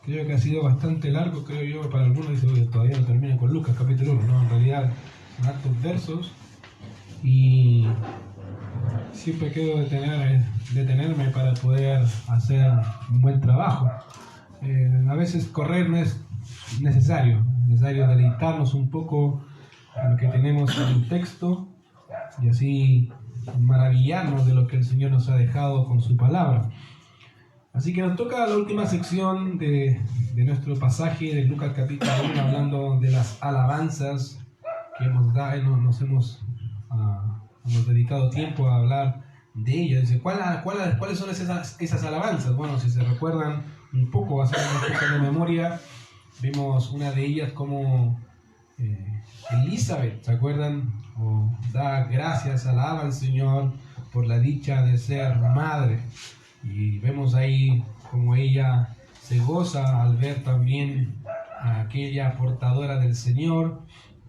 Creo que ha sido bastante largo, creo yo, para algunos. Dice, "Oye, todavía no termina con Lucas capítulo 1, ¿no? En realidad son hartos versos y siempre quiero detenerme para poder hacer un buen trabajo. A veces correr no es necesario deleitarnos un poco en lo que tenemos en el texto y así maravillarnos de lo que el Señor nos ha dejado con su palabra. Así que nos toca la última sección de nuestro pasaje de Lucas capítulo 1, hablando de las alabanzas que nos hemos dedicado tiempo a hablar de ellas. Dice, ¿cuáles son esas alabanzas? Bueno, si se recuerdan un poco, haciendo un poco de memoria, vemos una de ellas como Elizabeth, ¿se acuerdan? Da gracias, alaba al Señor por la dicha de ser madre. Y vemos ahí como ella se goza al ver también a aquella portadora del Señor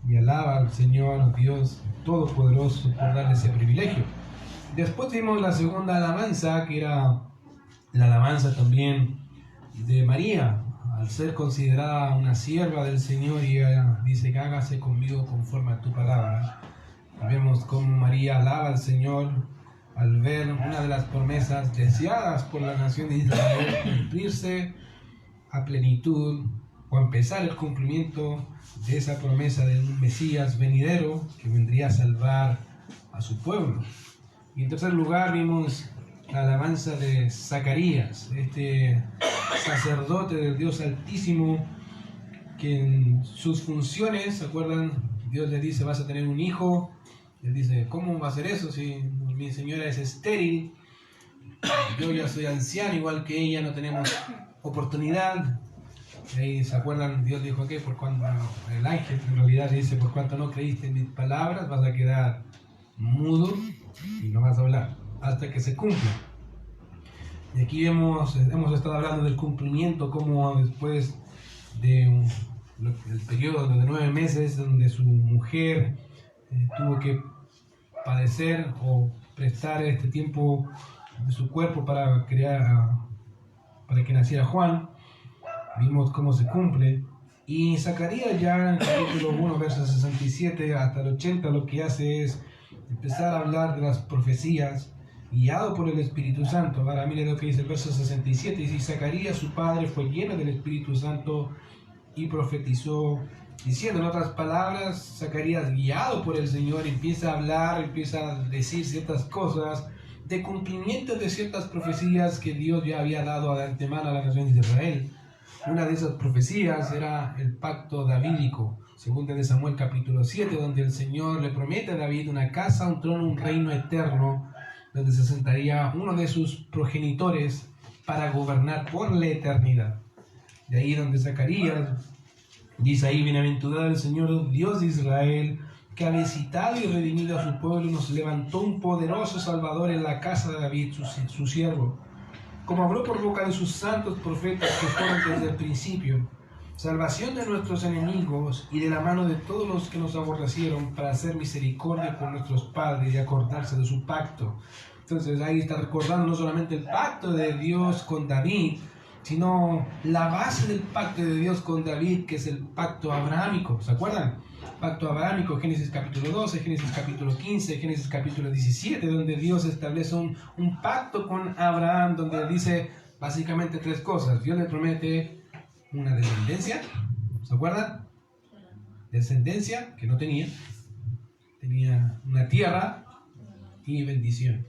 y alaba al Señor Dios Todopoderoso por darle ese privilegio. Después vimos la segunda alabanza, que era la alabanza también de María, al ser considerada una sierva del Señor, y ella dice que hágase conmigo conforme a tu palabra. Y vemos cómo María alaba al Señor al ver una de las promesas deseadas por la nación de Israel cumplirse a plenitud, o empezar el cumplimiento de esa promesa de un Mesías venidero que vendría a salvar a su pueblo. Y en tercer lugar vimos la alabanza de Zacarías, este sacerdote del Dios Altísimo, que en sus funciones, ¿se acuerdan? Dios le dice, vas a tener un hijo. Él dice, ¿cómo va a ser eso si mi señora es estéril? Yo ya soy anciano igual que ella, no tenemos oportunidad. Y ahí, ¿se acuerdan? Dios dijo que por cuanto el ángel en realidad dice, por cuanto no creíste en mis palabras, vas a quedar mudo y no vas a hablar hasta que se cumpla. Y aquí hemos estado hablando del cumplimiento, como después del periodo de 9 meses donde su mujer tuvo que padecer o prestar este tiempo de su cuerpo para que naciera Juan, vimos cómo se cumple. Y Zacarías ya en el capítulo 1, versos 67 hasta el 80, lo que hace es empezar a hablar de las profecías guiado por el Espíritu Santo. Ahora mire lo que dice el verso 67, dice, Zacarías su padre fue lleno del Espíritu Santo y profetizó diciendo. En otras palabras, Zacarías, guiado por el Señor, empieza a hablar, empieza a decir ciertas cosas de cumplimiento de ciertas profecías que Dios ya había dado de antemano a la nación de Israel. Una de esas profecías era el pacto davídico, según de Samuel capítulo 7, donde el Señor le promete a David una casa, un trono, un reino eterno, donde se sentaría uno de sus progenitores para gobernar por la eternidad. De ahí donde Zacarías dice ahí, bienaventurado el Señor Dios de Israel, que ha visitado y redimido a su pueblo y nos levantó un poderoso Salvador en la casa de David, su siervo, como habló por boca de sus santos profetas que fueron desde el principio, salvación de nuestros enemigos y de la mano de todos los que nos aborrecieron, para hacer misericordia con nuestros padres y acordarse de su pacto. Entonces ahí está recordando no solamente el pacto de Dios con David, sino la base del pacto de Dios con David, que es el pacto abrahámico. ¿Se acuerdan? Pacto abrahámico, Génesis capítulo 12, Génesis capítulo 15, Génesis capítulo 17, donde Dios establece un pacto con Abraham, donde dice básicamente 3 cosas. Dios le promete una descendencia, ¿se acuerdan? Descendencia, que no tenía una tierra y bendición.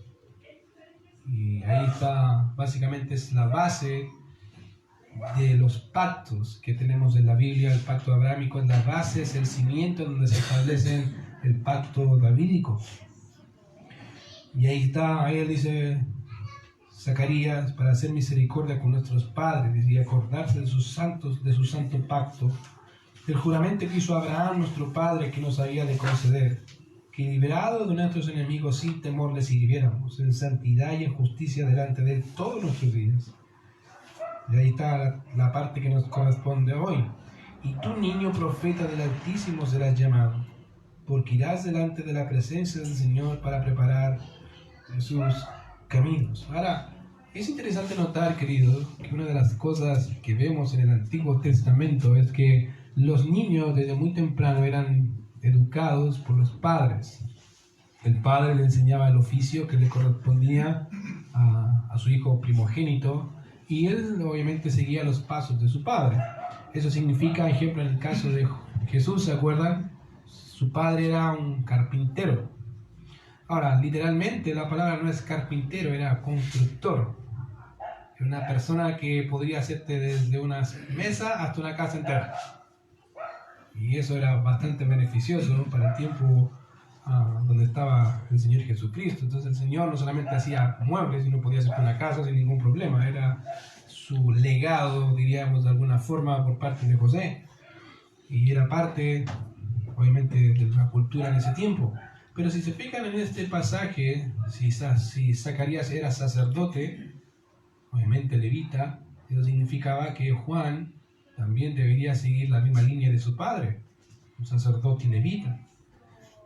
Y ahí está, básicamente es la base de los pactos que tenemos en la Biblia. El pacto abrahámico es la base, es el cimiento donde se establece el pacto davídico. Y ahí está, ahí él dice, Zacarías, para hacer misericordia con nuestros padres y acordarse de sus santos, de su santo pacto, el juramento que hizo Abraham, nuestro padre, que nos había de conceder, que liberado de nuestros enemigos sin temor les sirviéramos en santidad y en justicia delante de él todos nuestros días. Y ahí está la parte que nos corresponde hoy. Y tú, niño profeta del Altísimo, serás llamado, porque irás delante de la presencia del Señor para preparar sus caminos. Ahora, Es interesante notar, queridos, que una de las cosas que vemos en el Antiguo Testamento es que los niños desde muy temprano eran educados por los padres. El padre le enseñaba el oficio que le correspondía a su hijo primogénito y él obviamente seguía los pasos de su padre. Eso significa, ejemplo, en el caso de Jesús, ¿se acuerdan? Su padre era un carpintero. Ahora, literalmente la palabra no es carpintero, era constructor. Era una persona que podría hacerte desde una mesa hasta una casa entera. Y eso era bastante beneficioso para el tiempo donde estaba el Señor Jesucristo. Entonces el Señor no solamente hacía muebles, sino podía hacer una casa sin ningún problema. Era su legado, diríamos de alguna forma, por parte de José. Y era parte, obviamente, de la cultura en ese tiempo. Pero si se fijan en este pasaje, si Zacarías era sacerdote, obviamente levita, eso significaba que Juan también debería seguir la misma línea de su padre, un sacerdote levita.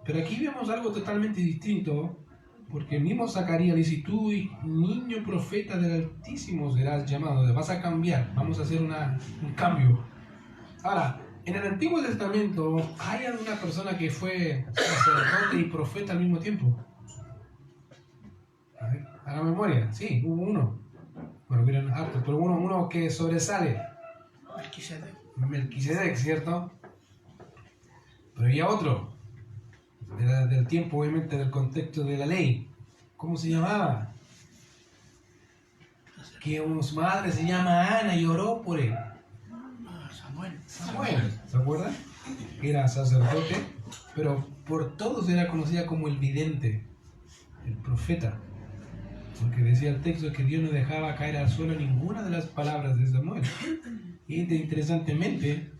Pero aquí vemos algo totalmente distinto, porque el mismo Zacarías dice: tú, niño profeta del Altísimo, serás llamado, vas a cambiar, vamos a hacer un cambio. Ahora, en el Antiguo Testamento, ¿hay alguna persona que fue sacerdote y profeta al mismo tiempo? A ver, a la memoria, sí, hubo uno. Bueno, miren hartos, pero uno que sobresale. Melquisedec, ¿cierto? Pero había otro, del tiempo, obviamente, del contexto de la ley. ¿Cómo se llamaba? Que su madre se llama Ana y oró por él. Samuel, ¿se acuerdan? Era sacerdote, pero por todos era conocida como el vidente, el profeta. Porque decía el texto que Dios no dejaba caer al suelo ninguna de las palabras de Samuel. Y interesantemente,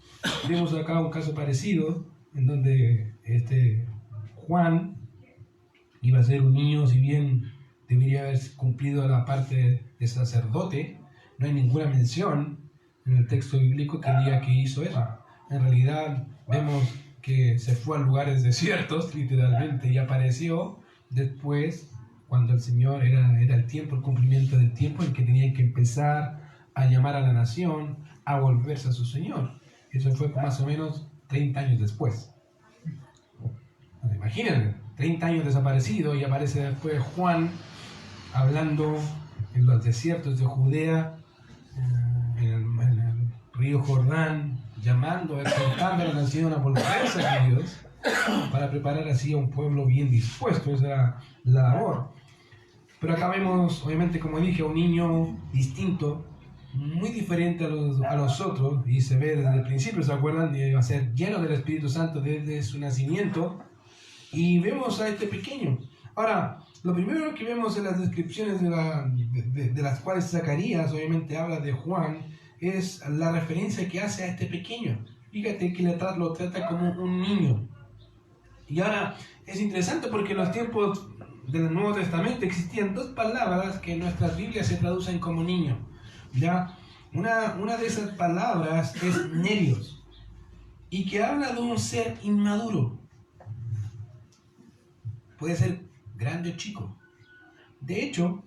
vemos acá un caso parecido, en donde Juan iba a ser un niño, si bien debería haber cumplido la parte de sacerdote, no hay ninguna mención en el texto bíblico que diga que hizo eso. En realidad vemos que se fue a lugares desiertos, literalmente, y apareció después, cuando el Señor era el tiempo, el cumplimiento del tiempo en que tenían que empezar a llamar a la nación a volverse a su Señor. Eso fue más o menos 30 años después. Imagínense, 30 años desaparecido, y aparece después Juan hablando en los desiertos de Judea, en el río Jordán, llamando, exhortando a la nación a volverse a Dios, para preparar así a un pueblo bien dispuesto. Esa era la labor. Pero acá vemos, obviamente, como dije, a un niño distinto, muy diferente a los otros, y se ve desde el principio, ¿se acuerdan? Iba a ser lleno del Espíritu Santo desde su nacimiento, y vemos a este pequeño. Ahora, lo primero que vemos en las descripciones de las cuales Zacarías obviamente habla de Juan, es la referencia que hace a este pequeño. Fíjate que lo trata como un niño. Y ahora, es interesante porque en los tiempos del Nuevo Testamento existían dos palabras que en nuestras Biblias se traducen como niño. ¿Ya? Una de esas palabras es nerios, y que habla de un ser inmaduro. Puede ser grande o chico. De hecho,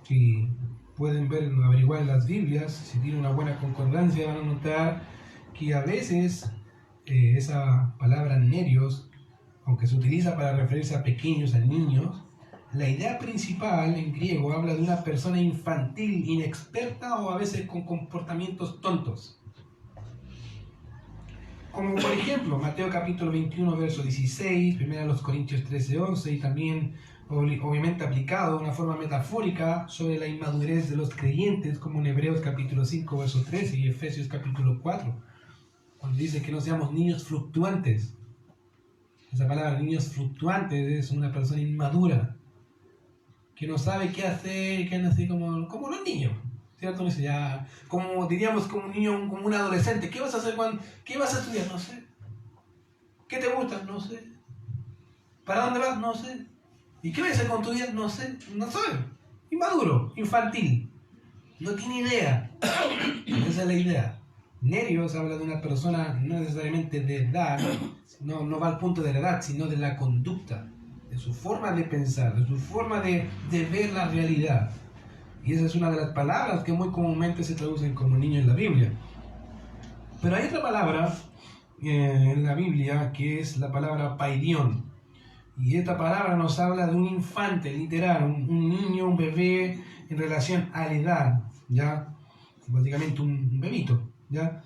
si pueden averiguar en las Biblias, si tienen una buena concordancia, van a notar que a veces esa palabra nerios, aunque se utiliza para referirse a pequeños, a niños, la idea principal en griego habla de una persona infantil, inexperta, o a veces con comportamientos tontos. Como por ejemplo, Mateo capítulo 21, verso 16, 1 Corintios 13, 11, y también obviamente aplicado de una forma metafórica sobre la inmadurez de los creyentes, como en Hebreos capítulo 5, verso 13, y Efesios capítulo 4, cuando dice que no seamos niños fluctuantes. Esa palabra, niños fluctuantes, es una persona inmadura, que no sabe qué hacer, que anda así como los niños, ¿cierto? Dice ya, como diríamos, como un niño, como un adolescente. ¿Qué vas a hacer qué vas a estudiar? No sé. ¿Qué te gusta? No sé. ¿Para dónde vas? No sé. ¿Y qué vas a hacer con tu vida? No sé. No sabe. Inmaduro, infantil. No tiene idea. Esa es la idea. Nerios habla de una persona no necesariamente de edad, no va al punto de la edad, sino de la conducta, de su forma de pensar, de su forma de ver la realidad. Y esa es una de las palabras que muy comúnmente se traducen como niño en la Biblia. Pero hay otra palabra en la Biblia que es la palabra paidión. Y esta palabra nos habla de un infante, literal, un niño, un bebé en relación a la edad, ¿ya? Básicamente un bebito, ¿ya?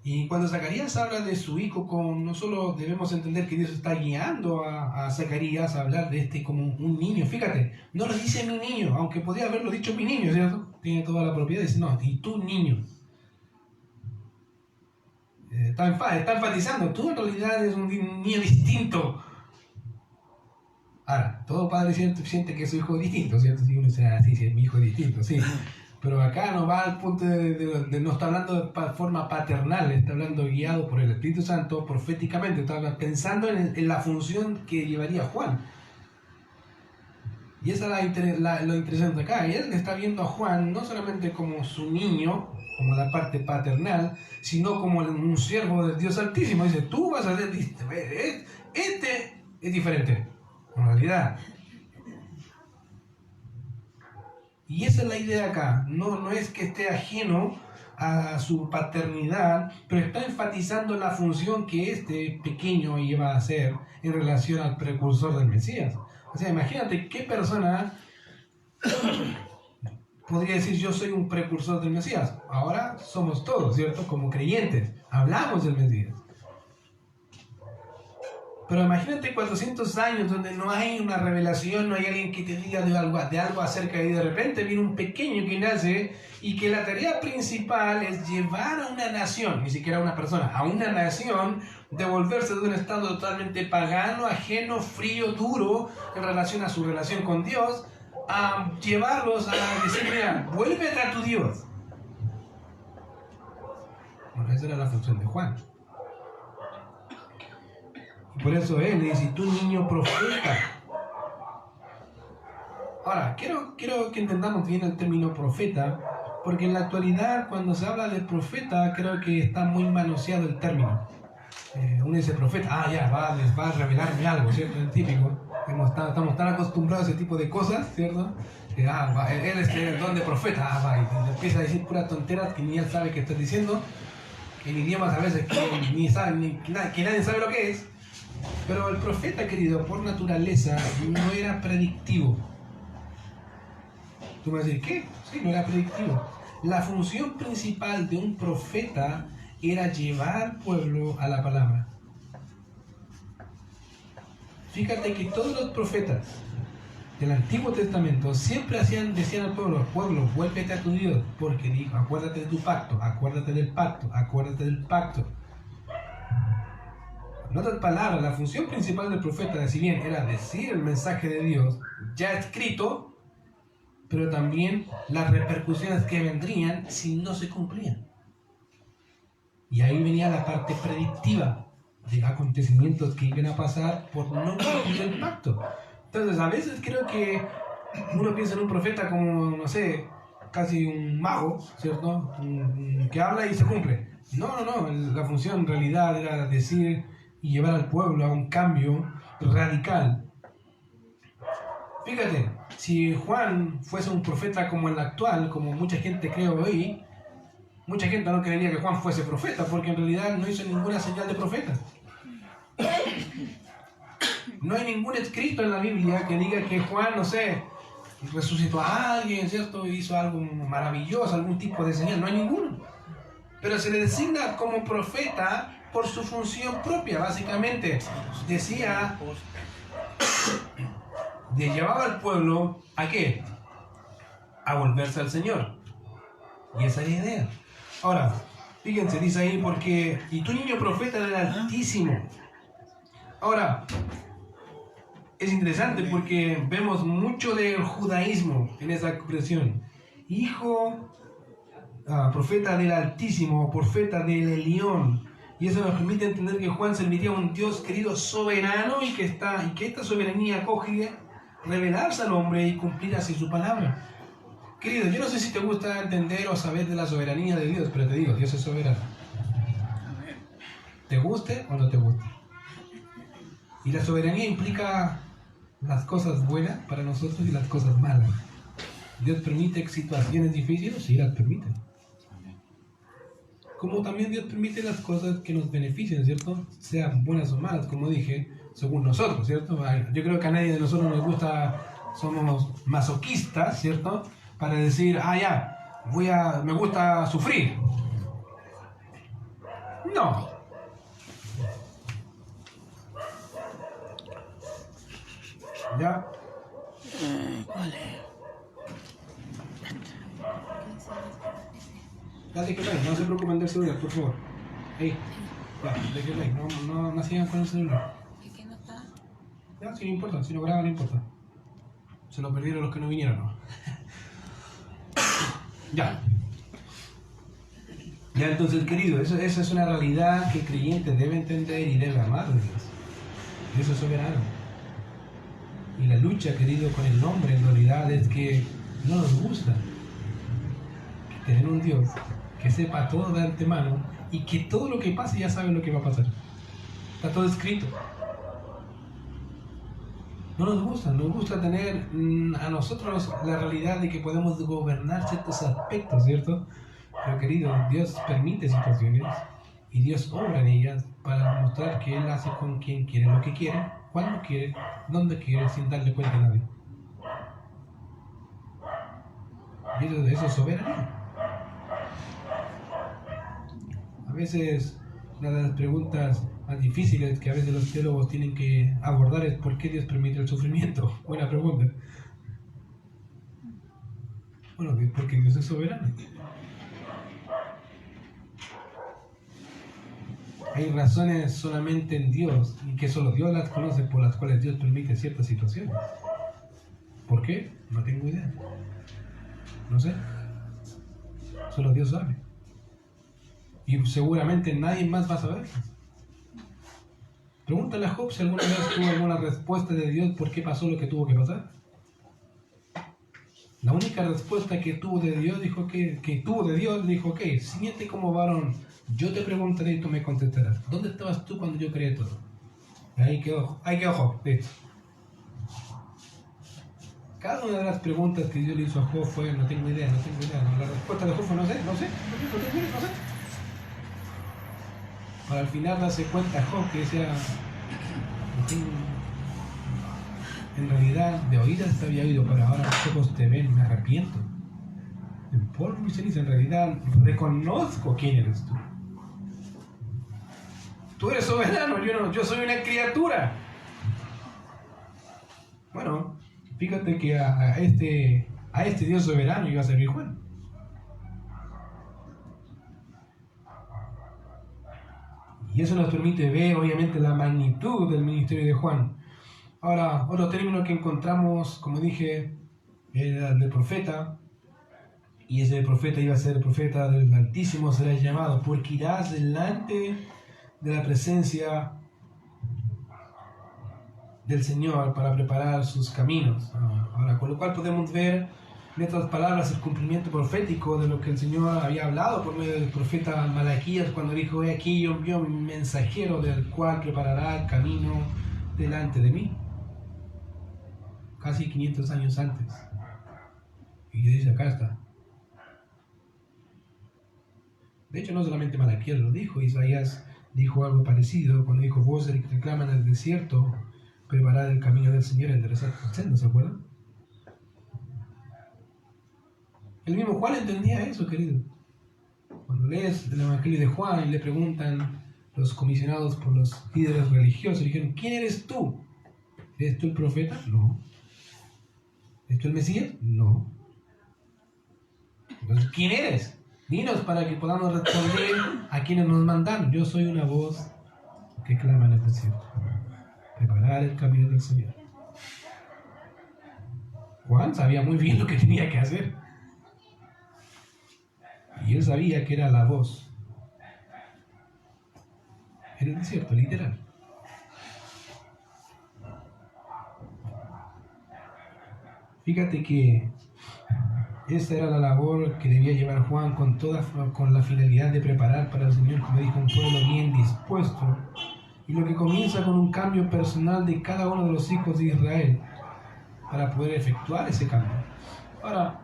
Y cuando Zacarías habla de su hijo, no solo debemos entender que Dios está guiando a Zacarías a hablar de este como un niño. Fíjate, no le dice mi niño, aunque podría haberlo dicho mi niño, ¿cierto? Tiene toda la propiedad, dice no, y tu niño. Está enfatizando, tú en realidad eres un niño distinto. Ahora, todo padre siente que su hijo es distinto, ¿cierto? Si uno dice, sí, mi hijo es distinto, sí. Pero acá no va al punto no está hablando de forma paternal, está hablando guiado por el Espíritu Santo proféticamente, está pensando en la función que llevaría Juan. Y esa es lo interesante acá. Y él está viendo a Juan no solamente como su niño, como la parte paternal, sino como un siervo del Dios Altísimo. Dice, tú vas a ser este es diferente, en realidad. Y esa es la idea acá. No es que esté ajeno a su paternidad, pero está enfatizando la función que este pequeño iba a hacer en relación al precursor del Mesías. O sea, imagínate qué persona podría decir yo soy un precursor del Mesías. Ahora somos todos, ¿cierto? Como creyentes, hablamos del Mesías. Pero imagínate 400 años donde no hay una revelación, no hay alguien que te diga de algo acerca de repente viene un pequeño que nace y que la tarea principal es llevar a una nación, ni siquiera a una persona, a una nación, devolverse de un estado totalmente pagano, ajeno, frío, duro en relación a su relación con Dios, a llevarlos a decir, mira, vuélvete a tu Dios. Bueno, esa era la función de Juan. Y por eso él le dice, tú niño profeta. Ahora, quiero que entendamos bien el término profeta, porque en la actualidad cuando se habla de profeta creo que está muy manoseado el término. Uno dice profeta, ya, les va a revelarme algo, ¿cierto? Es típico. Estamos tan acostumbrados a ese tipo de cosas, ¿cierto? Él es el don de profeta, y empieza a decir puras tonteras que ni él sabe qué está diciendo, en idiomas a veces que nadie sabe lo que es. Pero el profeta, querido, por naturaleza no era predictivo. Tú me vas a decir, ¿qué? Sí, no era predictivo. La función principal de un profeta era llevar al pueblo a la palabra. Fíjate que todos los profetas del Antiguo Testamento siempre decían al pueblo, vuélvete a tu Dios, porque dijo, acuérdate de tu pacto, acuérdate del pacto, acuérdate del pacto. En otras palabras, la función principal del profeta, si bien era decir el mensaje de Dios ya escrito, pero también las repercusiones que vendrían si no se cumplían. Y ahí venía la parte predictiva de acontecimientos que iban a pasar por no cumplir el pacto. Entonces, a veces creo que uno piensa en un profeta como, no sé, casi un mago, ¿cierto? Que habla y se cumple. No, la función en realidad era decir y llevar al pueblo a un cambio radical. Fíjate, si Juan fuese un profeta como el actual, como mucha gente cree hoy, mucha gente no creería que Juan fuese profeta, porque en realidad no hizo ninguna señal de profeta. No hay ningún escrito en la Biblia que diga que Juan, no sé, resucitó a alguien, ¿cierto? Hizo algo maravilloso, algún tipo de señal, no hay ninguno. Pero se le designa como profeta por su función propia, básicamente. Decía, llevaba al pueblo, ¿a qué? A volverse al Señor. Y esa es la idea. Ahora, fíjense, dice ahí, porque, y tu niño profeta del Altísimo. Ahora, es interesante porque vemos mucho del judaísmo en esa expresión. Hijo, profeta del Altísimo, profeta del Elión. Y eso nos permite entender que Juan servía a un Dios querido soberano y que esta soberanía acoge revelarse al hombre y cumplir así su palabra. Querido, yo no sé si te gusta entender o saber de la soberanía de Dios, pero te digo, Dios es soberano. ¿Te guste o no te guste? Y la soberanía implica las cosas buenas para nosotros y las cosas malas. Dios permite situaciones difíciles, sí las permite. Como también Dios permite las cosas que nos beneficien, ¿cierto? Sean buenas o malas, como dije, según nosotros, ¿cierto? Yo creo que a nadie de nosotros nos gusta, somos masoquistas, ¿cierto? Para decir, me gusta sufrir. No. ¿Ya? Ya, déjenlo ahí, no se preocupen del celular, por favor. Ahí, ya, déjenlo ahí, no sigan con el celular. ¿Y qué no está? Ya, si no importa, si no graba no importa. Se lo perdieron los que no vinieron, ¿no? Ya. Ya, entonces, querido, esa es una realidad que el creyente debe entender y debe amar a Dios. Dios es soberano. Y la lucha, querido, con el hombre en realidad es que no nos gusta tener un Dios que sepa todo de antemano y que todo lo que pase ya sabe lo que va a pasar. Está todo escrito. No nos gusta tener a nosotros la realidad de que podemos gobernar ciertos aspectos, ¿cierto? Pero querido, Dios permite situaciones y Dios obra en ellas para mostrar que Él hace con quien quiere lo que quiere, cuando quiere, donde quiere, sin darle cuenta a nadie. Y eso es soberanía. A veces una de las preguntas más difíciles que a veces los teólogos tienen que abordar es ¿por qué Dios permite el sufrimiento? Buena pregunta. Bueno, porque Dios es soberano. Hay razones solamente en Dios y que solo Dios las conoce por las cuales Dios permite ciertas situaciones. ¿Por qué? No tengo idea. No sé. Solo Dios sabe. Y seguramente nadie más va a saber. Pregúntale a Job si alguna vez tuvo alguna respuesta de Dios por qué pasó lo que tuvo que pasar. La única respuesta que tuvo de Dios dijo ok, síguete como varón. Yo te preguntaré y tú me contestarás. ¿Dónde estabas tú cuando yo creé todo? Ahí quedó Job. Listo. Cada una de las preguntas que Dios le hizo a Job fue no tengo idea. No, la respuesta de Job fue no sé. Para al final darse cuenta Job que decía en realidad de oídas te había oído, pero ahora los ojos te ven, me arrepiento. En polvo y ceniza, en realidad reconozco quién eres tú. Tú eres soberano, yo soy una criatura. Bueno, fíjate que a este Dios soberano iba a servir Juan. Y eso nos permite ver, obviamente, la magnitud del ministerio de Juan. Ahora, otro término que encontramos, como dije, era el de profeta. Y ese profeta iba a ser el profeta del Altísimo, será llamado, porque irás delante de la presencia del Señor para preparar sus caminos. Ahora, con lo cual podemos ver en estas palabras el cumplimiento profético de lo que el Señor había hablado por medio del profeta Malaquías cuando dijo, he aquí yo envío mi mensajero del cual preparará el camino delante de mí. Casi 500 años antes. Y Dios dice, acá está. De hecho, no solamente Malaquías lo dijo, Isaías dijo algo parecido cuando dijo, voz que reclama en el desierto, preparad el camino del Señor, enderezad sus sendas, ¿se acuerdan? El mismo Juan entendía eso, querido. Cuando lees el Evangelio de Juan y le preguntan los comisionados por los líderes religiosos, le dijeron, ¿quién eres tú? ¿Eres tú el profeta? No. ¿Eres tú el Mesías? No. Entonces, ¿quién eres? Dinos para que podamos responder a quienes nos mandan. Yo soy una voz que clama en el desierto. Preparar el camino del Señor. Juan sabía muy bien lo que tenía que hacer. Y él sabía que era la voz en el desierto, literal. Fíjate que esta era la labor que debía llevar Juan con la finalidad de preparar para el Señor, como dijo, un pueblo bien dispuesto. Y lo que comienza con un cambio personal de cada uno de los hijos de Israel para poder efectuar ese cambio. Ahora,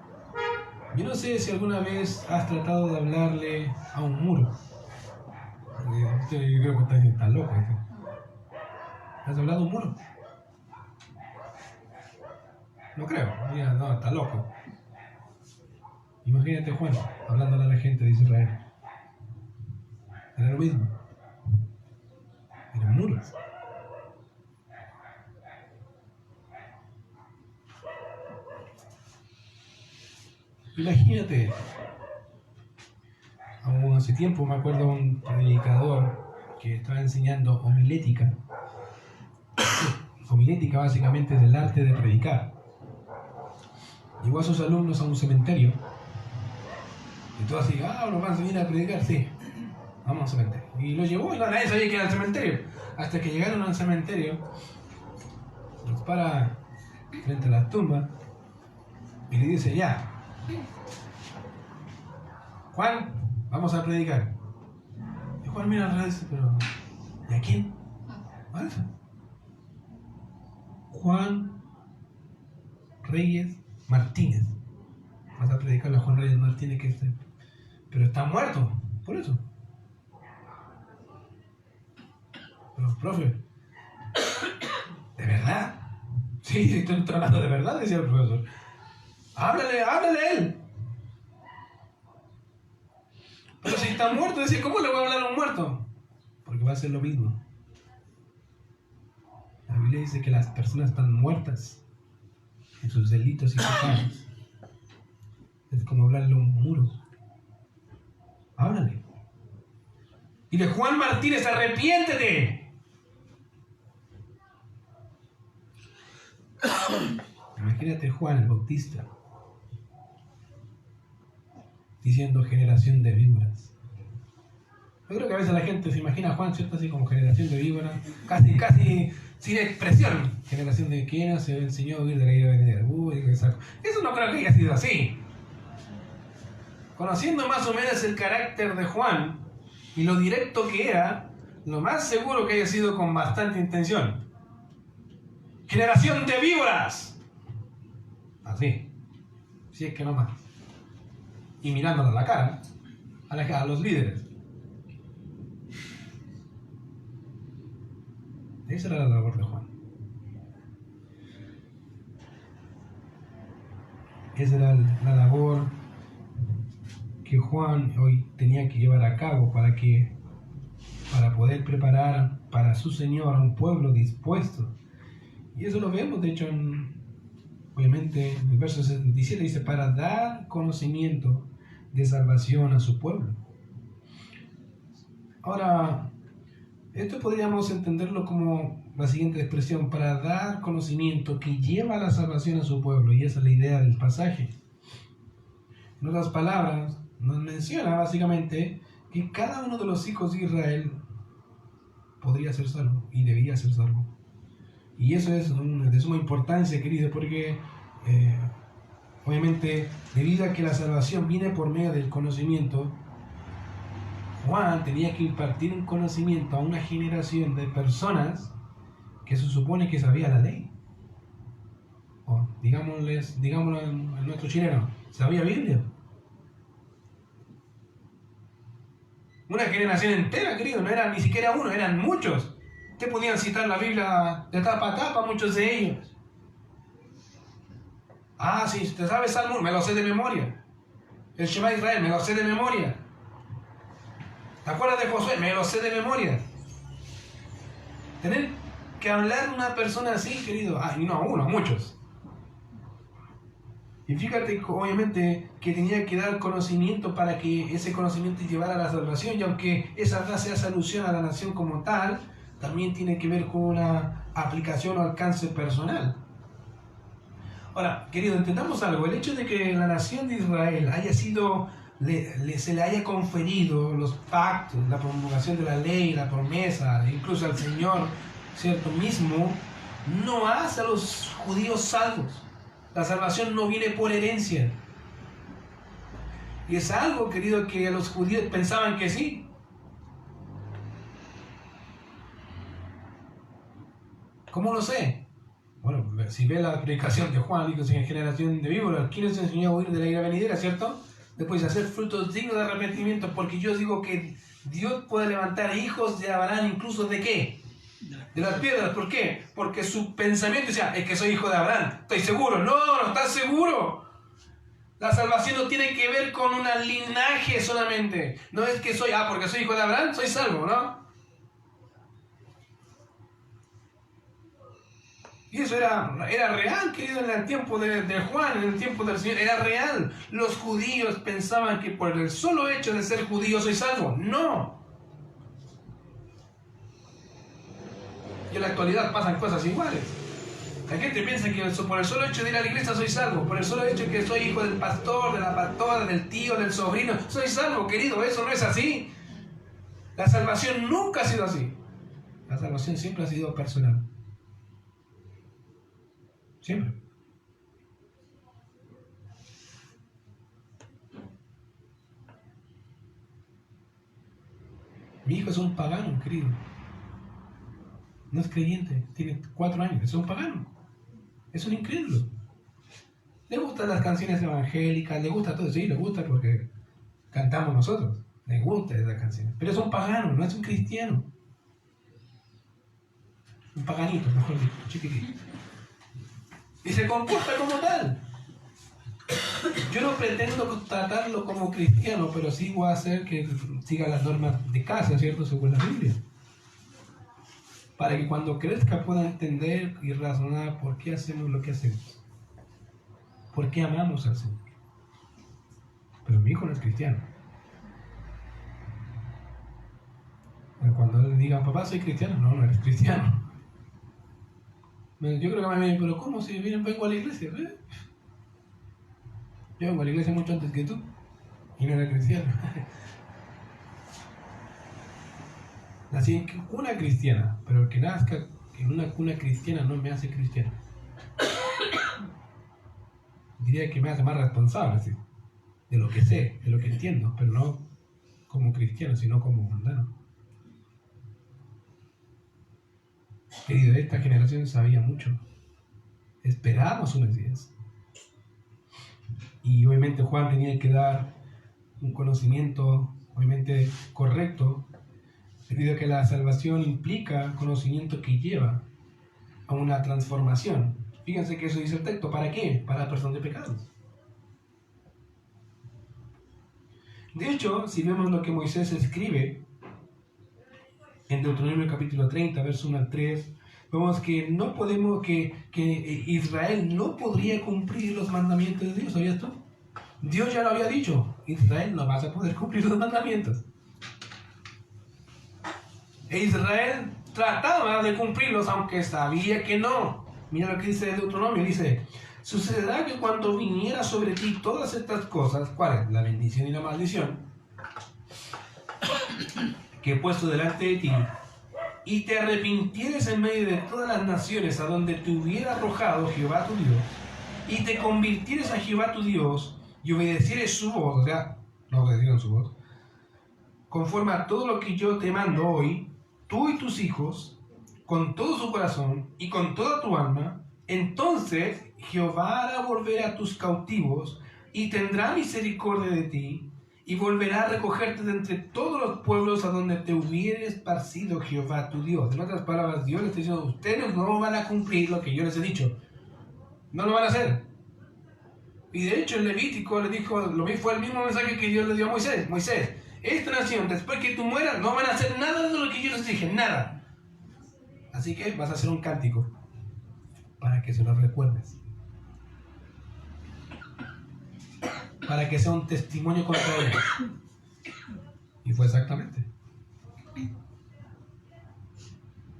Yo no sé si alguna vez has tratado de hablarle a un muro. Yo creo que estás loco. ¿Has hablado a un muro? No creo. Mira, no, está loco. Imagínate Juan hablando a la gente de Israel. Era lo mismo. Eran muros. Imagínate. Aún hace tiempo me acuerdo de un predicador que estaba enseñando homilética. Homilética básicamente es el arte de predicar. Llevó a sus alumnos a un cementerio. Y todos así, ¿nos van a venir a predicar? Sí, vamos al cementerio. Y lo llevó y nadie sabía que era el cementerio. Hasta que llegaron al cementerio, los para frente a las tumbas y le dice, ya, Juan, vamos a predicar. Y Juan mira al rey y dice, pero ¿y a quién? ¿A eso? Juan Reyes Martínez. Vas a predicarle a Juan Reyes Martínez que pero está muerto, por eso. Pero, profe, ¿de verdad? Sí, estoy hablando de verdad, decía el profesor. Háblale a él. Pero si está muerto, decía, ¿cómo le voy a hablar a un muerto? Porque va a ser lo mismo. La Biblia dice que las personas están muertas en sus delitos y pecados. Es como hablarle a un muro. Háblale. Dile, Juan Martínez, arrepiéntete. Imagínate Juan el Bautista diciendo generación de víboras. Yo creo que a veces la gente se imagina a Juan, ¿cierto? Así como generación de víboras, casi sin expresión. Generación de quién se enseñó a huir de la ira venidera. Eso no creo que haya sido así. Conociendo más o menos el carácter de Juan y lo directo que era, lo más seguro que haya sido con bastante intención. Generación de víboras. Así. Si es que no más. Y mirándonos la cara a los líderes. Esa era la labor de Juan. Esa era la labor que Juan hoy tenía que llevar a cabo para poder preparar para su Señor a un pueblo dispuesto. Y eso lo vemos, de hecho, obviamente, en el verso 17 dice, para dar conocimiento de salvación a su pueblo. Ahora, esto podríamos entenderlo como la siguiente expresión, para dar conocimiento que lleva la salvación a su pueblo, y esa es la idea del pasaje. En otras palabras, nos menciona básicamente que cada uno de los hijos de Israel podría ser salvo y debería ser salvo. Y eso es de suma importancia, querido, porque obviamente, debido a que la salvación viene por medio del conocimiento, Juan tenía que impartir un conocimiento a una generación de personas que se supone que sabía la ley. O digámoslo en nuestro chileno, sabía Biblia. Una generación entera, querido, no eran ni siquiera uno, eran muchos. Te podían citar la Biblia de tapa a tapa, muchos de ellos. Ah, sí, te sabes Salmo, me lo sé de memoria. El Shema Israel, me lo sé de memoria. ¿Te acuerdas de Josué? Me lo sé de memoria. Tener que hablar a una persona así, querido, y no a uno, a muchos. Y fíjate, obviamente, que tenía que dar conocimiento para que ese conocimiento llevara a la salvación. Y aunque esa frase hace alusión a la nación como tal, también tiene que ver con una aplicación o alcance personal. Ahora, querido, entendamos algo. El hecho de que la nación de Israel haya sido, se le haya conferido los pactos, la promulgación de la ley, la promesa, incluso al Señor, ¿cierto? Mismo, no hace a los judíos salvos. La salvación no viene por herencia. Y es algo, querido, que los judíos pensaban que sí. ¿Cómo lo sé? Bueno, si ve la predicación de Juan, dijo, en generación de víboras, ¿quién les enseñó a huir de la ira venidera, cierto? Después de hacer frutos dignos de arrepentimiento, porque yo digo que Dios puede levantar hijos de Abraham incluso ¿de qué? De las piedras. ¿Por qué? Porque su pensamiento decía, es que soy hijo de Abraham. ¿Estoy seguro? No, no estás seguro. La salvación no tiene que ver con un linaje solamente. No es que soy, porque soy hijo de Abraham, soy salvo, ¿no? Y eso era real, querido, en el tiempo de Juan, en el tiempo del Señor, era real. Los judíos pensaban que por el solo hecho de ser judío soy salvo. No. Y en la actualidad pasan cosas iguales. La gente piensa que por el solo hecho de ir a la iglesia soy salvo, por el solo hecho de que soy hijo del pastor, de la pastora, del tío, del sobrino, soy salvo, querido. Eso no es así. La salvación nunca ha sido así. La salvación siempre ha sido personal. Siempre. Mi hijo es un pagano, querido. No es creyente, tiene 4 años, es un pagano. Es un incrédulo. Le gustan las canciones evangélicas, le gusta todo, sí, le gusta porque cantamos nosotros. Le gusta esa canción. Pero es un pagano, no es un cristiano. Un paganito, mejor dicho, chiquitito. Y se comporta como tal. Yo no pretendo tratarlo como cristiano, pero sí voy a hacer que siga las normas de casa, ¿cierto? Según la Biblia. Para que cuando crezca pueda entender y razonar por qué hacemos lo que hacemos. Por qué amamos al Señor. Pero mi hijo no es cristiano. Cuando le digan, papá, soy cristiano, no eres cristiano. Yo creo que me dicen, pero ¿cómo si vengo a la iglesia? Yo vengo a la iglesia mucho antes que tú y no era cristiano. Nací en cuna cristiana, pero el que nazca en una cuna cristiana no me hace cristiano. Diría que me hace más responsable, ¿sí? De lo que sé, de lo que entiendo, pero no como cristiano, sino como mundano. Querido, esta generación sabía mucho. Esperábamos un Mesías. Y obviamente Juan tenía que dar un conocimiento, obviamente, correcto, debido a que la salvación implica conocimiento que lleva a una transformación. Fíjense que eso dice el texto. ¿Para qué? Para la perdón de pecados. De hecho, si vemos lo que Moisés escribe en Deuteronomio capítulo 30, verso 1 al 3, vemos que no podemos, que Israel no podría cumplir los mandamientos de Dios. ¿Sabías tú? Dios ya lo había dicho. Israel no vas a poder cumplir los mandamientos. E Israel trataba de cumplirlos, aunque sabía que no. Mira lo que dice Deuteronomio. Dice, sucederá que cuando viniera sobre ti todas estas cosas, ¿cuáles? La bendición y la maldición, que he puesto delante de ti, y te arrepintieres en medio de todas las naciones a donde te hubiera arrojado Jehová tu Dios, y te convirtieres a Jehová tu Dios, y obedecieres su voz, o sea, no obedecieron su voz, conforme a todo lo que yo te mando hoy, tú y tus hijos, con todo su corazón y con toda tu alma, entonces Jehová hará volver a tus cautivos, y tendrá misericordia de ti, y volverá a recogerte de entre todos los pueblos a donde te hubiere esparcido Jehová tu Dios. En otras palabras, Dios les está diciendo, ustedes no van a cumplir lo que yo les he dicho. No lo van a hacer. Y de hecho en Levítico le dijo, fue el mismo mensaje que Dios le dio a Moisés. Moisés, esta nación, después que tú mueras, no van a hacer nada de lo que yo les dije, nada. Así que vas a hacer un cántico para que se lo recuerdes. Para que sea un testimonio contra ellos. Y fue exactamente.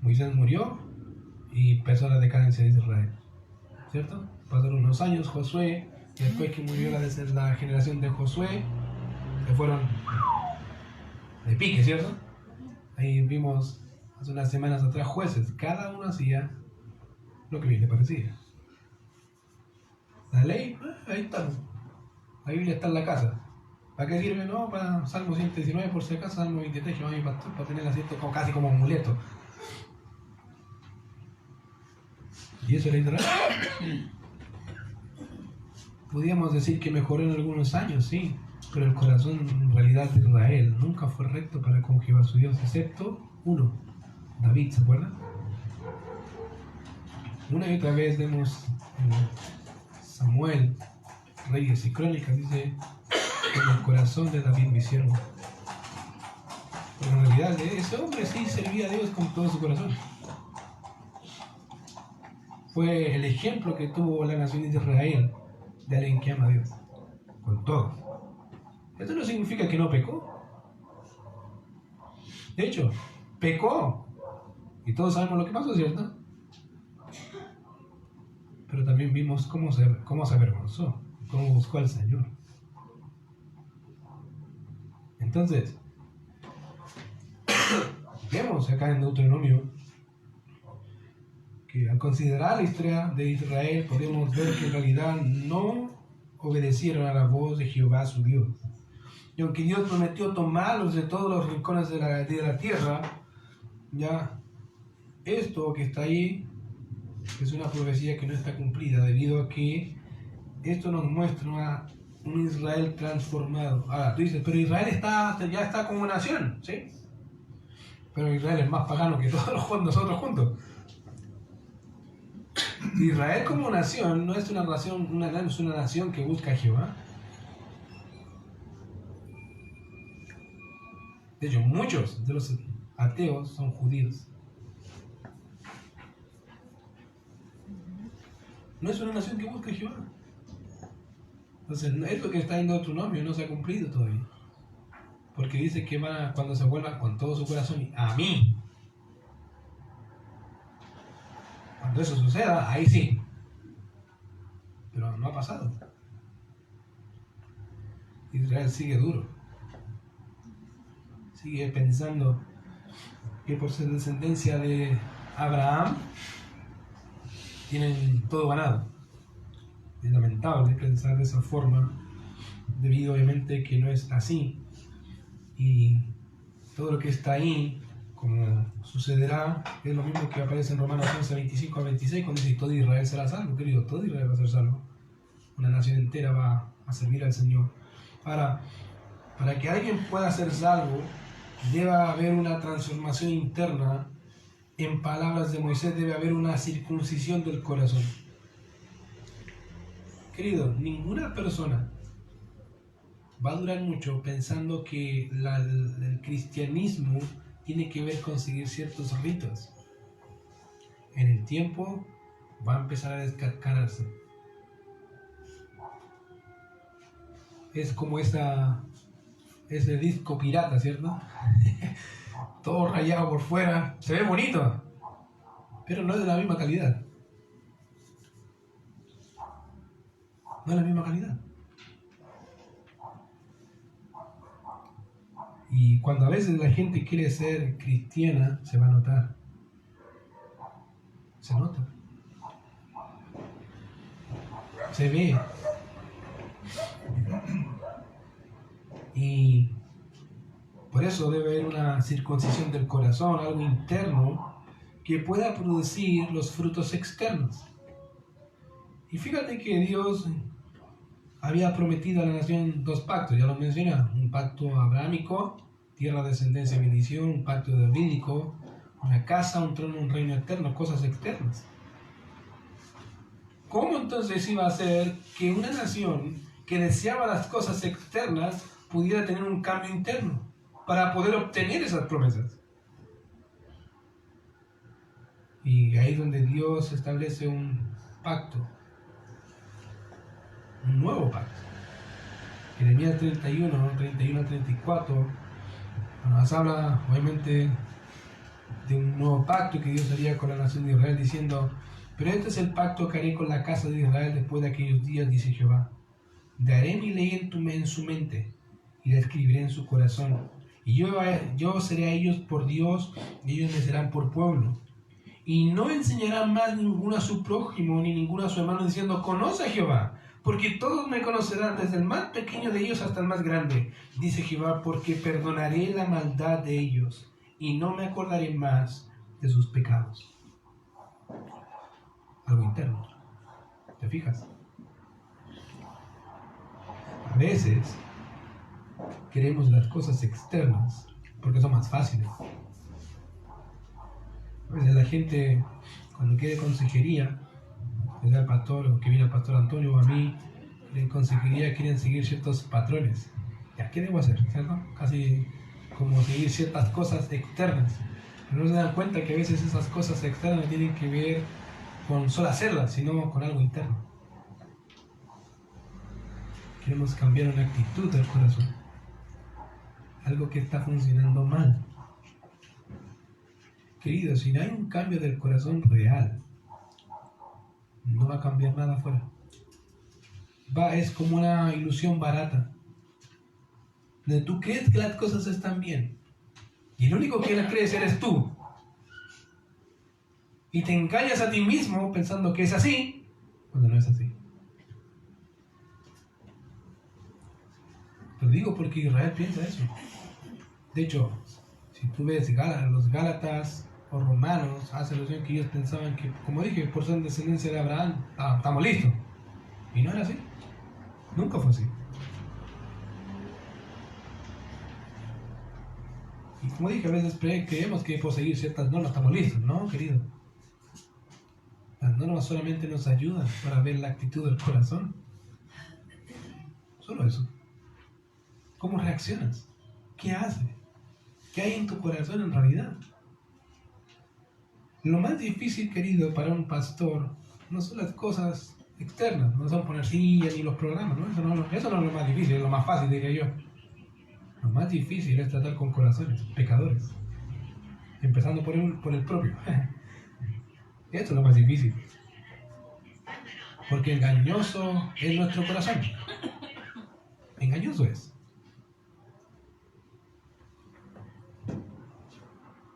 Moisés murió y empezó la decadencia de Israel. ¿Cierto? Pasaron unos años, Josué, y después que murió la generación de Josué, se fueron de pique, ¿cierto? Ahí vimos hace unas semanas atrás jueces, cada uno hacía lo que bien le parecía. La ley, ahí está. La Biblia está en la casa. ¿Para qué sirve? No, para Salmo 119 por si acaso, Salmo 23, Jehová mi pastor, para tener asiento casi como amuleto. Y eso era Israel. Podríamos decir que mejoró en algunos años, sí, pero el corazón en realidad de Israel nunca fue recto para con Jehová su Dios, excepto uno, David, ¿se acuerdan? Una y otra vez vemos en Samuel, Reyes y Crónicas, dice, en el corazón de David mi siervo. Pero en realidad ese hombre sí servía a Dios con todo su corazón. Fue el ejemplo que tuvo la nación de Israel de alguien que ama a Dios, con todo. Esto no significa que no pecó. De hecho, pecó. Y todos sabemos lo que pasó, ¿cierto? Pero también vimos cómo se avergonzó, cómo buscó al Señor. Entonces, vemos acá en Deuteronomio que al considerar la historia de Israel podemos ver que en realidad no obedecieron a la voz de Jehová su Dios. Y aunque Dios prometió tomarlos de todos los rincones de la tierra, ya esto que está ahí es una profecía que no está cumplida, debido a que esto nos muestra un Israel transformado. Ahora, tú dices, pero Israel ya está como nación, ¿sí? Pero Israel es más pagano que todos nosotros juntos. Israel como nación no es una nación que busca a Jehová. De hecho, muchos de los ateos son judíos. No es una nación que busca a Jehová. Entonces, esto que está en Deuteronomio no se ha cumplido todavía. Porque dice que van cuando se vuelvan con todo su corazón a mí. Cuando eso suceda, ahí sí. Pero no ha pasado. Israel sigue duro. Sigue pensando que por ser descendencia de Abraham tienen todo ganado. Es lamentable pensar de esa forma, debido obviamente que no es así. Y todo lo que está ahí, como sucederá, es lo mismo que aparece en Romanos 11, 25 a 26, cuando dice todo Israel será salvo. Querido, todo Israel va a ser salvo. Una nación entera va a servir al Señor. Ahora, para que alguien pueda ser salvo, debe haber una transformación interna. En palabras de Moisés, debe haber una circuncisión del corazón. Querido, ninguna persona va a durar mucho pensando que el cristianismo tiene que ver con seguir ciertos ritos. En el tiempo va a empezar a descascararse. Es como ese disco pirata, ¿cierto? Todo rayado por fuera, se ve bonito, pero no es de la misma calidad. No es la misma calidad. Y cuando a veces la gente quiere ser cristiana, se va a notar. Se nota. Se ve. Y por eso debe haber una circuncisión del corazón, algo interno que pueda producir los frutos externos. Y fíjate que Dios había prometido a la nación dos pactos, ya lo mencioné, un pacto abrahámico, tierra, descendencia y bendición, un pacto davídico, una casa, un trono, un reino eterno, cosas externas. ¿Cómo entonces iba a ser que una nación que deseaba las cosas externas pudiera tener un cambio interno para poder obtener esas promesas? Y ahí es donde Dios establece un pacto, un nuevo pacto. Jeremías 31 al 34 nos habla obviamente de un nuevo pacto que Dios haría con la nación de Israel, diciendo: pero este es el pacto que haré con la casa de Israel después de aquellos días, dice Jehová. Daré mi ley en su mente y la escribiré en su corazón. Y yo seré a ellos por Dios y ellos me serán por pueblo. Y no enseñarán más ninguno a su prójimo ni ninguno a su hermano diciendo: conoce a Jehová, porque todos me conocerán, desde el más pequeño de ellos hasta el más grande, dice Jehová, porque perdonaré la maldad de ellos y no me acordaré más de sus pecados. algo interno. ¿Te fijas? A veces queremos las cosas externas porque son más fáciles. A veces la gente, cuando quiere consejería, desde el pastor, o que viene el pastor Antonio o a mí, en consejería quieren seguir ciertos patrones. ¿Ya qué debo hacer? ¿Cierto? Casi como seguir ciertas cosas externas. Pero no se dan cuenta que a veces esas cosas externas no tienen que ver con solo hacerlas, sino con algo interno. Queremos cambiar una actitud del corazón. Algo que está funcionando mal. Queridos, si no hay un cambio del corazón real, no va a cambiar nada afuera. Es como una ilusión barata, donde tú crees que las cosas están bien, y el único que las crees eres tú. Y te engañas a ti mismo pensando que es así, cuando no es así. Te lo digo porque Israel piensa eso. De hecho, si tú ves los Gálatas o Romanos, hace alusión que ellos pensaban que, como dije, por ser descendencia de Abraham, estamos listos. Y no era así. Nunca fue así. Y como dije, a veces creemos que por seguir ciertas normas estamos listos. No, querido. Las normas solamente nos ayudan para ver la actitud del corazón. Solo eso. ¿Cómo reaccionas? ¿Qué haces? ¿Qué hay en tu corazón en realidad? Lo más difícil, querido, para un pastor no son las cosas externas, no son poner sillas ni los programas, ¿no? Eso no es lo más difícil, es lo más fácil, diría yo. Lo más difícil es tratar con corazones, pecadores. Empezando por el propio. Esto es lo más difícil. Porque engañoso es nuestro corazón. Engañoso es.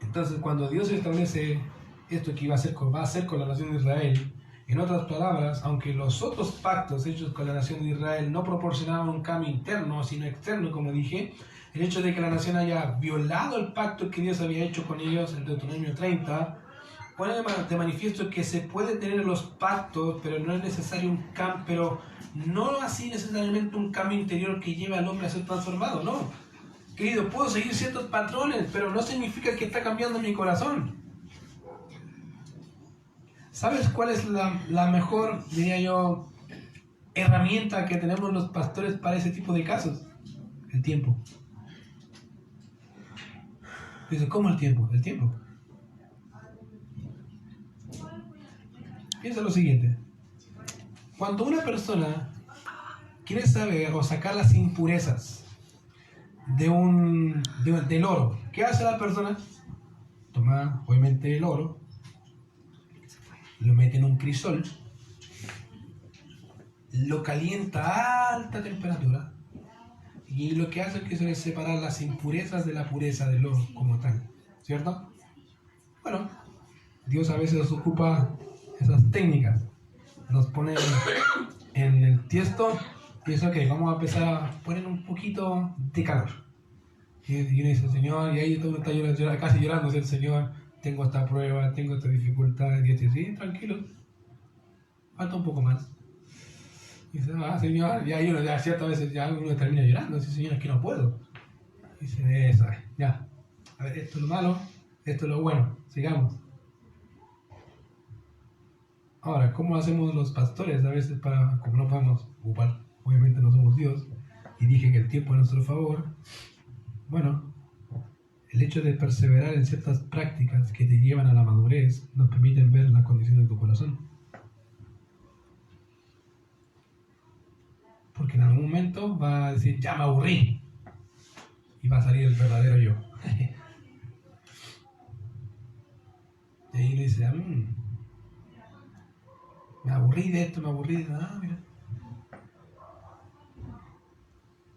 Entonces, cuando Dios establece esto que va a hacer con la nación de Israel, en otras palabras, aunque los otros pactos hechos con la nación de Israel no proporcionaban un cambio interno, sino externo, como dije, el hecho de que la nación haya violado el pacto que Dios había hecho con ellos en Deuteronomio 30, pone de manifiesto que se puede tener los pactos, pero no es necesario un cambio, pero no así necesariamente un cambio interior que lleve al hombre a ser transformado, no. Querido, puedo seguir ciertos patrones, pero no significa que está cambiando mi corazón. ¿Sabes cuál es la mejor, diría yo, herramienta que tenemos los pastores para ese tipo de casos? El tiempo. Dice, ¿cómo el tiempo? El tiempo. Piensa lo siguiente. Cuando una persona quiere saber o sacar las impurezas del oro, ¿qué hace la persona? Toma, obviamente, el oro, lo mete en un crisol, lo calienta a alta temperatura y lo que hace es que se le separa las impurezas de la pureza del oro como tal, ¿cierto? Bueno, Dios a veces ocupa esas técnicas, nos pone en el tiesto y dice, ok, vamos a empezar a poner un poquito de calor. Y uno dice, Señor, y ahí todo está llorando, casi llorando, dice el Señor, tengo esta prueba, tengo esta dificultad, y Dios dice, sí, tranquilo, falta un poco más. Y dice, Señor, ya uno, ya ciertas veces ya uno termina llorando, dice, Señor, es que no puedo. Y dice, ya, a ver, esto es lo malo, esto es lo bueno, sigamos. Ahora, ¿cómo hacemos los pastores a veces como no podemos ocupar, obviamente no somos Dios, y dije que el tiempo es a nuestro favor? Bueno, el hecho de perseverar en ciertas prácticas que te llevan a la madurez nos permiten ver la condición de tu corazón. Porque en algún momento va a decir, ya me aburrí, y va a salir el verdadero yo. Y ahí le dice, me aburrí de esto, me aburrí de mira.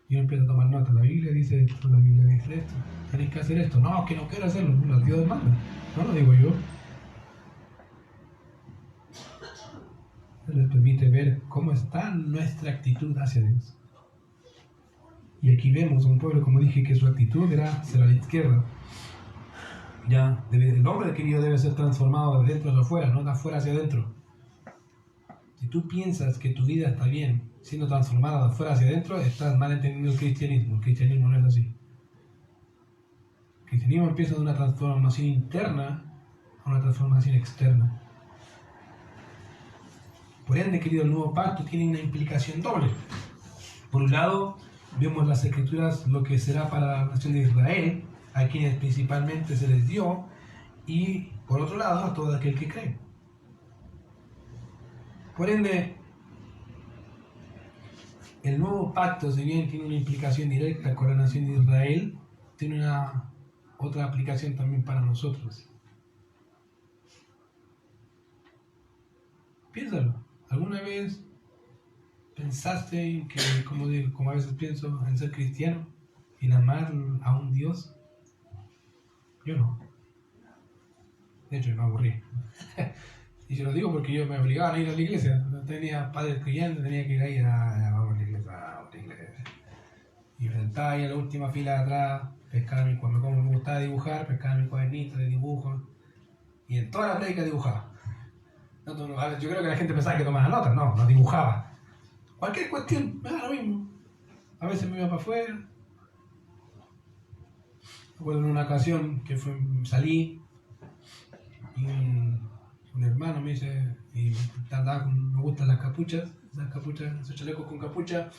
Y uno empieza a tomar nota. La Biblia dice esto, la Biblia dice esto. Tenéis que hacer esto. No, que no quiero hacerlo. No, Dios manda. No lo digo yo. Les permite ver cómo está nuestra actitud hacia Dios. Y aquí vemos un pueblo, como dije, que su actitud era hacia la izquierda. Ya, el hombre querido debe ser transformado de dentro hacia afuera, no de afuera hacia adentro. Si tú piensas que tu vida está bien, siendo transformada de afuera hacia adentro, estás mal entendiendo el cristianismo. El cristianismo no es así. El cristianismo empieza de una transformación interna a una transformación externa. Por ende, querido, el nuevo pacto tiene una implicación doble. Por un lado, vemos en las Escrituras lo que será para la nación de Israel, a quienes principalmente se les dio, y por otro lado, a todo aquel que cree. Por ende, el nuevo pacto, si bien tiene una implicación directa con la nación de Israel, tiene otra aplicación también para nosotros. Piénsalo. ¿Alguna vez pensaste en que, como a veces pienso, en ser cristiano, en amar a un Dios? Yo no. De hecho, me aburrí. Y se lo digo porque yo me obligaban a ir a la iglesia. Tenía padres creyentes, tenía que ir ahí vamos a la iglesia, Y me sentaba ahí en la última fila de atrás, como me gustaba dibujar, pescaba mi cuadernito de dibujo. Y en toda la prédica dibujaba. Yo creo que la gente pensaba que tomaba notas, no dibujaba. Cualquier cuestión, me da lo mismo. A veces me iba para afuera. Recuerdo en una ocasión que salí y un hermano me dice, y me gustan las capuchas, esos chalecos con capucha,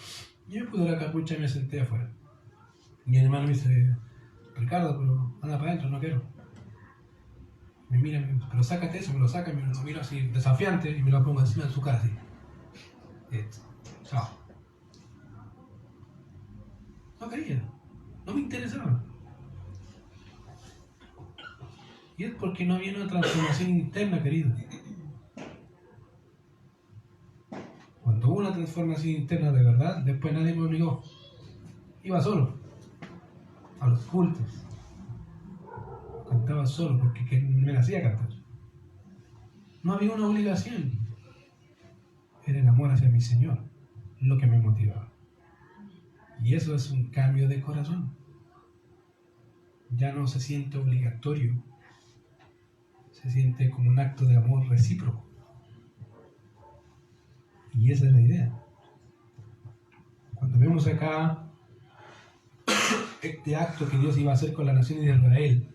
y yo me puse la capucha y me senté afuera. Y el hermano me dice, Ricardo, pero anda para adentro, no quiero. Me mira, pero sácate eso, me lo saca, me lo miro así desafiante y me lo pongo encima de su cara así. Chao. No quería, no me interesaba. Y es porque no había una transformación interna, querido. Cuando hubo una transformación interna de verdad, después nadie me obligó. Iba solo a los cultos. Cantaba solo porque me hacía cantar. No había una obligación. Era el amor hacia mi Señor lo que me motivaba. Y eso es un cambio de corazón. Ya no se siente obligatorio. Se siente como un acto de amor recíproco. Y esa es la idea. Cuando vemos acá este acto que Dios iba a hacer con la nación de Israel,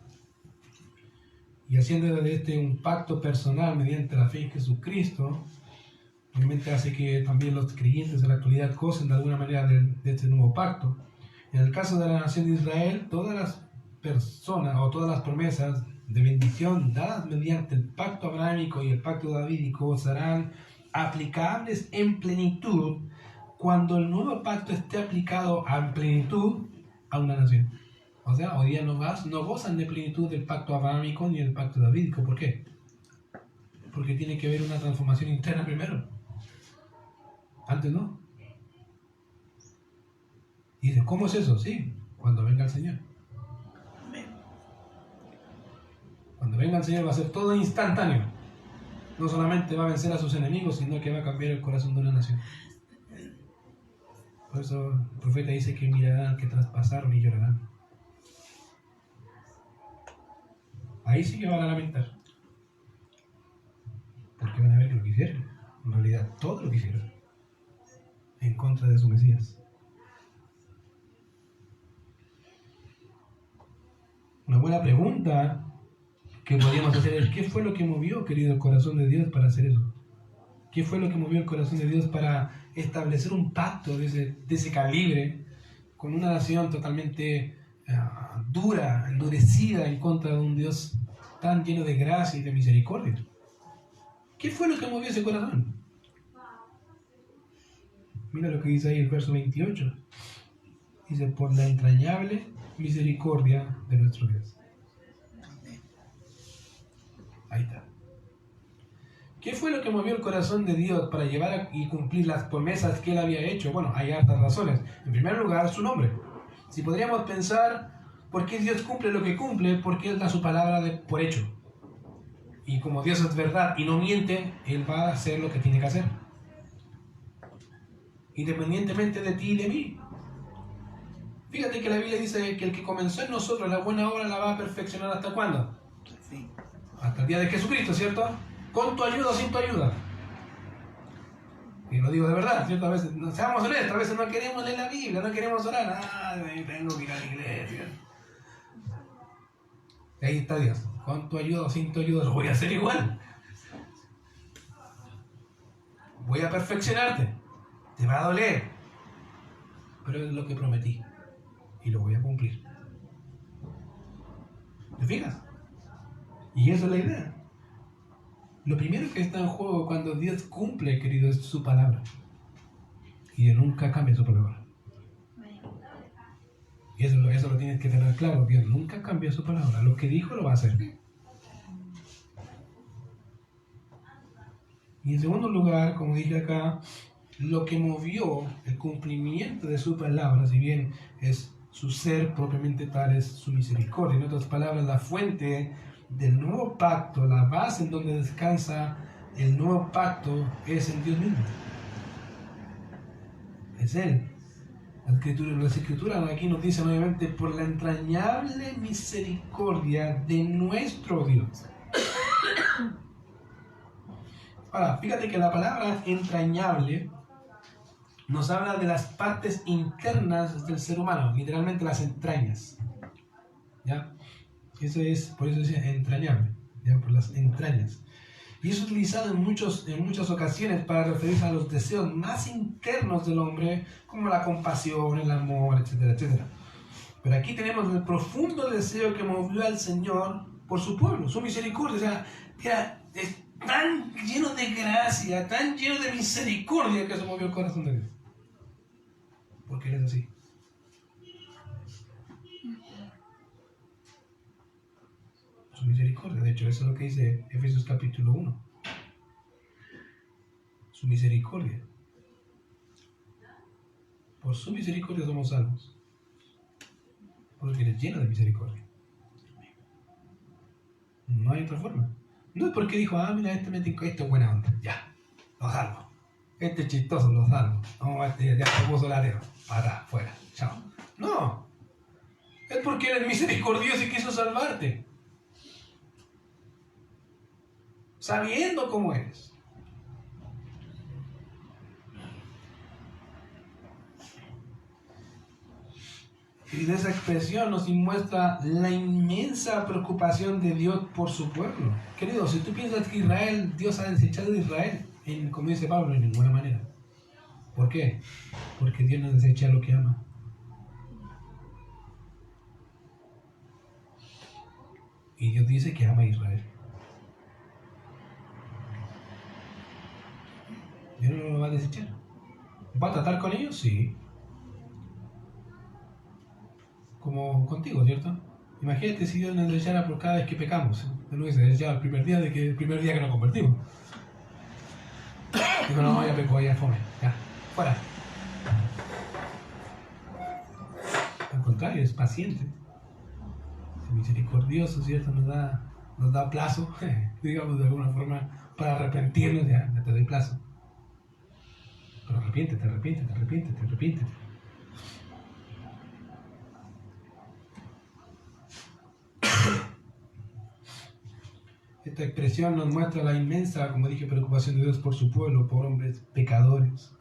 y haciendo de este un pacto personal mediante la fe en Jesucristo, obviamente hace que también los creyentes en la actualidad gocen de alguna manera de este nuevo pacto. En el caso de la nación de Israel, todas las personas o todas las promesas de bendición dadas mediante el pacto abrahámico y el pacto davídico serán aplicables en plenitud cuando el nuevo pacto esté aplicado en plenitud a una nación. O sea, hoy día no gozan de plenitud del pacto abrahámico ni del pacto davídico. ¿Por qué? Porque tiene que haber una transformación interna primero. Antes no. Y dice, ¿cómo es eso? Sí, cuando venga el Señor. Cuando venga el Señor va a ser todo instantáneo. No solamente va a vencer a sus enemigos, sino que va a cambiar el corazón de una nación. Por eso el profeta dice que mirarán, que traspasaron y llorarán. Ahí sí que van a lamentar. Porque van a ver que lo que hicieron, en realidad todo lo que hicieron, en contra de su Mesías. Una buena pregunta que podríamos hacer es, ¿qué fue lo que movió, querido, el corazón de Dios para hacer eso? ¿Qué fue lo que movió el corazón de Dios para establecer un pacto de ese calibre con una nación totalmente dura, endurecida en contra de un Dios tan lleno de gracia y de misericordia? ¿Qué fue lo que movió ese corazón? Mira lo que dice ahí el verso 28. Dice, por la entrañable misericordia de nuestro Dios. Ahí está. ¿Qué fue lo que movió el corazón de Dios para llevar y cumplir las promesas que Él había hecho? Bueno, hay hartas razones. En primer lugar, su nombre. Si podríamos pensar, ¿por qué Dios cumple lo que cumple? Porque Él da su palabra por hecho. Y como Dios es verdad y no miente, Él va a hacer lo que tiene que hacer. Independientemente de ti y de mí. Fíjate que la Biblia dice que el que comenzó en nosotros la buena obra la va a perfeccionar ¿hasta cuándo? Sí. Hasta el día de Jesucristo, ¿cierto? Con tu ayuda o sin tu ayuda. Y lo digo de verdad, ¿cierto? A veces, seamos honestos, a veces no queremos leer la Biblia, no queremos orar. Tengo que ir a la iglesia. Y ahí está Dios. Con tu ayuda o sin tu ayuda lo voy a hacer igual. Voy a perfeccionarte. Te va a doler. Pero es lo que prometí. Y lo voy a cumplir. ¿Te fijas? Y esa es la idea. Lo primero que está en juego cuando Dios cumple, querido, es su palabra. Y Él nunca cambia su palabra. Y eso lo tienes que tener claro. Dios nunca cambia su palabra. Lo que dijo lo va a hacer. Y en segundo lugar, como dije acá, lo que movió el cumplimiento de su palabra, si bien es su ser propiamente tal, es su misericordia. En otras palabras, la fuente del nuevo pacto, la base en donde descansa el nuevo pacto, es en Dios mismo. Es Él. Las escrituras aquí nos dicen obviamente por la entrañable misericordia de nuestro Dios. Ahora, fíjate que la palabra entrañable nos habla de las partes internas del ser humano, literalmente las entrañas. ¿Ya? Por eso es entrañable, ¿ya? Por las entrañas. Y es utilizado en muchas ocasiones para referirse a los deseos más internos del hombre, como la compasión, el amor, etcétera, etcétera. Pero aquí tenemos el profundo deseo que movió al Señor por su pueblo, su misericordia. O sea, es tan lleno de gracia, tan lleno de misericordia que se movió el corazón de Dios. Porque Él es así. Su misericordia, de hecho, eso es lo que dice Efesios capítulo 1. Su misericordia. Por su misericordia somos salvos. Porque Él es lleno de misericordia. No hay otra forma. No es porque dijo, mira, este es buena onda. Ya, lo salvo. Este es chistoso, lo salvo. No, este ya se puso latero. Para, fuera, chao. No. Es porque Él es misericordioso y quiso salvarte. Sabiendo cómo eres. Y de esa expresión nos muestra la inmensa preocupación de Dios por su pueblo. Querido, si tú piensas que Dios ha desechado a Israel, como dice Pablo, en ninguna manera. ¿Por qué? Porque Dios no desecha lo que ama. Y Dios dice que ama a Israel. Dios no lo va a desechar. ¿Va a tratar con ellos? Sí. Como contigo, ¿cierto? Imagínate si Dios nos desechara por cada vez que pecamos. Él lo hubiese desechado el primer día que nos convertimos. Digo, no, ya pecó, ya fome. Ya, fuera. Al contrario, es paciente. Es misericordioso, ¿cierto? Nos da plazo, digamos de alguna forma, para arrepentirnos. Ya te doy plazo. Pero arrepiéntete. Esta expresión nos muestra la inmensa, como dije, preocupación de Dios por su pueblo, por hombres pecadores.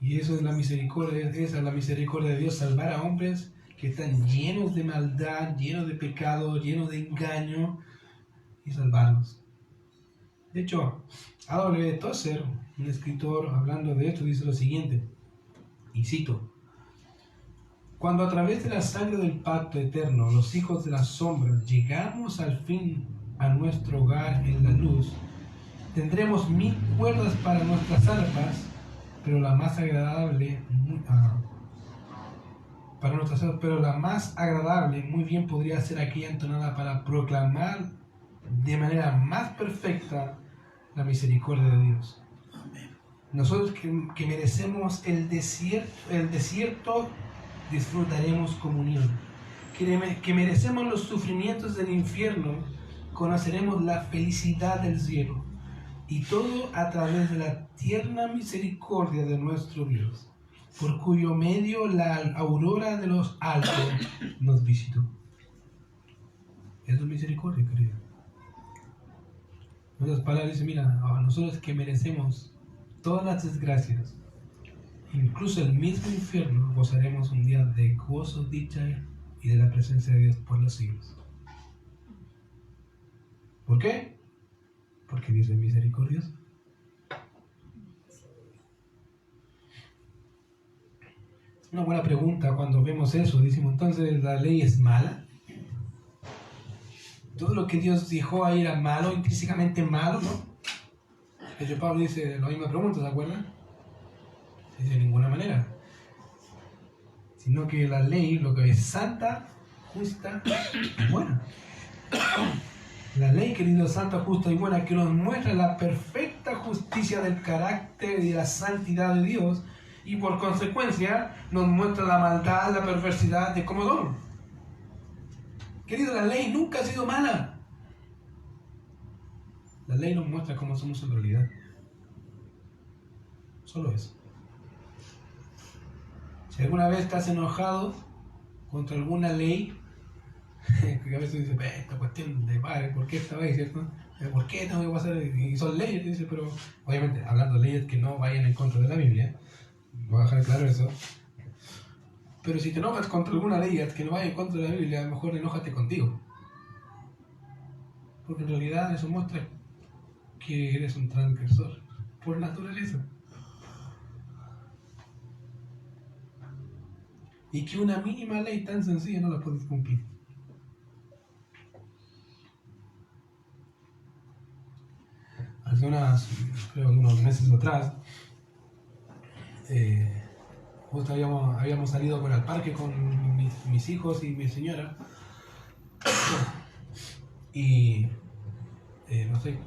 Y eso es la misericordia, esa es la misericordia de Dios, salvar a hombres que están llenos de maldad, llenos de pecado, llenos de engaño, y salvarlos. De hecho, A.W. Tozer, un escritor, hablando de esto, dice lo siguiente, y cito: cuando a través de la sangre del pacto eterno, los hijos de las sombras, llegamos al fin a nuestro hogar en la luz, tendremos 1000 cuerdas para nuestras arpas, pero la más agradable muy bien podría ser aquella entonada para proclamar de manera más perfecta la misericordia de Dios. Nosotros que merecemos el desierto, disfrutaremos comunión. Que merecemos los sufrimientos del infierno, conoceremos la felicidad del cielo. Y todo a través de la tierna misericordia de nuestro Dios, por cuyo medio la aurora de los altos nos visitó. Eso es misericordia, querido. En otras palabras dice, mira, nosotros que merecemos todas las desgracias, incluso el mismo infierno, gozaremos un día de gozo, dicha y de la presencia de Dios por los siglos. ¿Por qué? Porque Dios es misericordioso. Una buena pregunta cuando vemos eso. Decimos, entonces, ¿la ley es mala? Todo lo que Dios dijo ahí era malo, intrínsecamente malo, ¿no? De hecho, Pablo dice la misma pregunta, ¿se acuerdan? Dice, de ninguna manera. Sino que la ley, lo que es santa, justa y buena. La ley, querido, santa, justa y buena, que nos muestra la perfecta justicia del carácter y la santidad de Dios, y por consecuencia nos muestra la maldad, la perversidad de cómo somos. Querido, la ley nunca ha sido mala. La ley nos muestra cómo somos en realidad. Solo eso. Si alguna vez estás enojado contra alguna ley, que a veces dice, esta cuestión de padre, ¿por qué esta vez, cierto? ¿Por qué tengo que pasar? Y son leyes, dice, pero obviamente hablando de leyes que no vayan en contra de la Biblia, voy a dejar claro eso. Pero si te enojas contra alguna ley que no vaya en contra de la Biblia, a lo mejor enójate contigo. Porque en realidad eso muestra que eres un transgresor por naturaleza. Y que una mínima ley tan sencilla no la puedes cumplir. Hace unos meses atrás, justo habíamos salido por el parque con mis hijos y mi señora. Y no sé,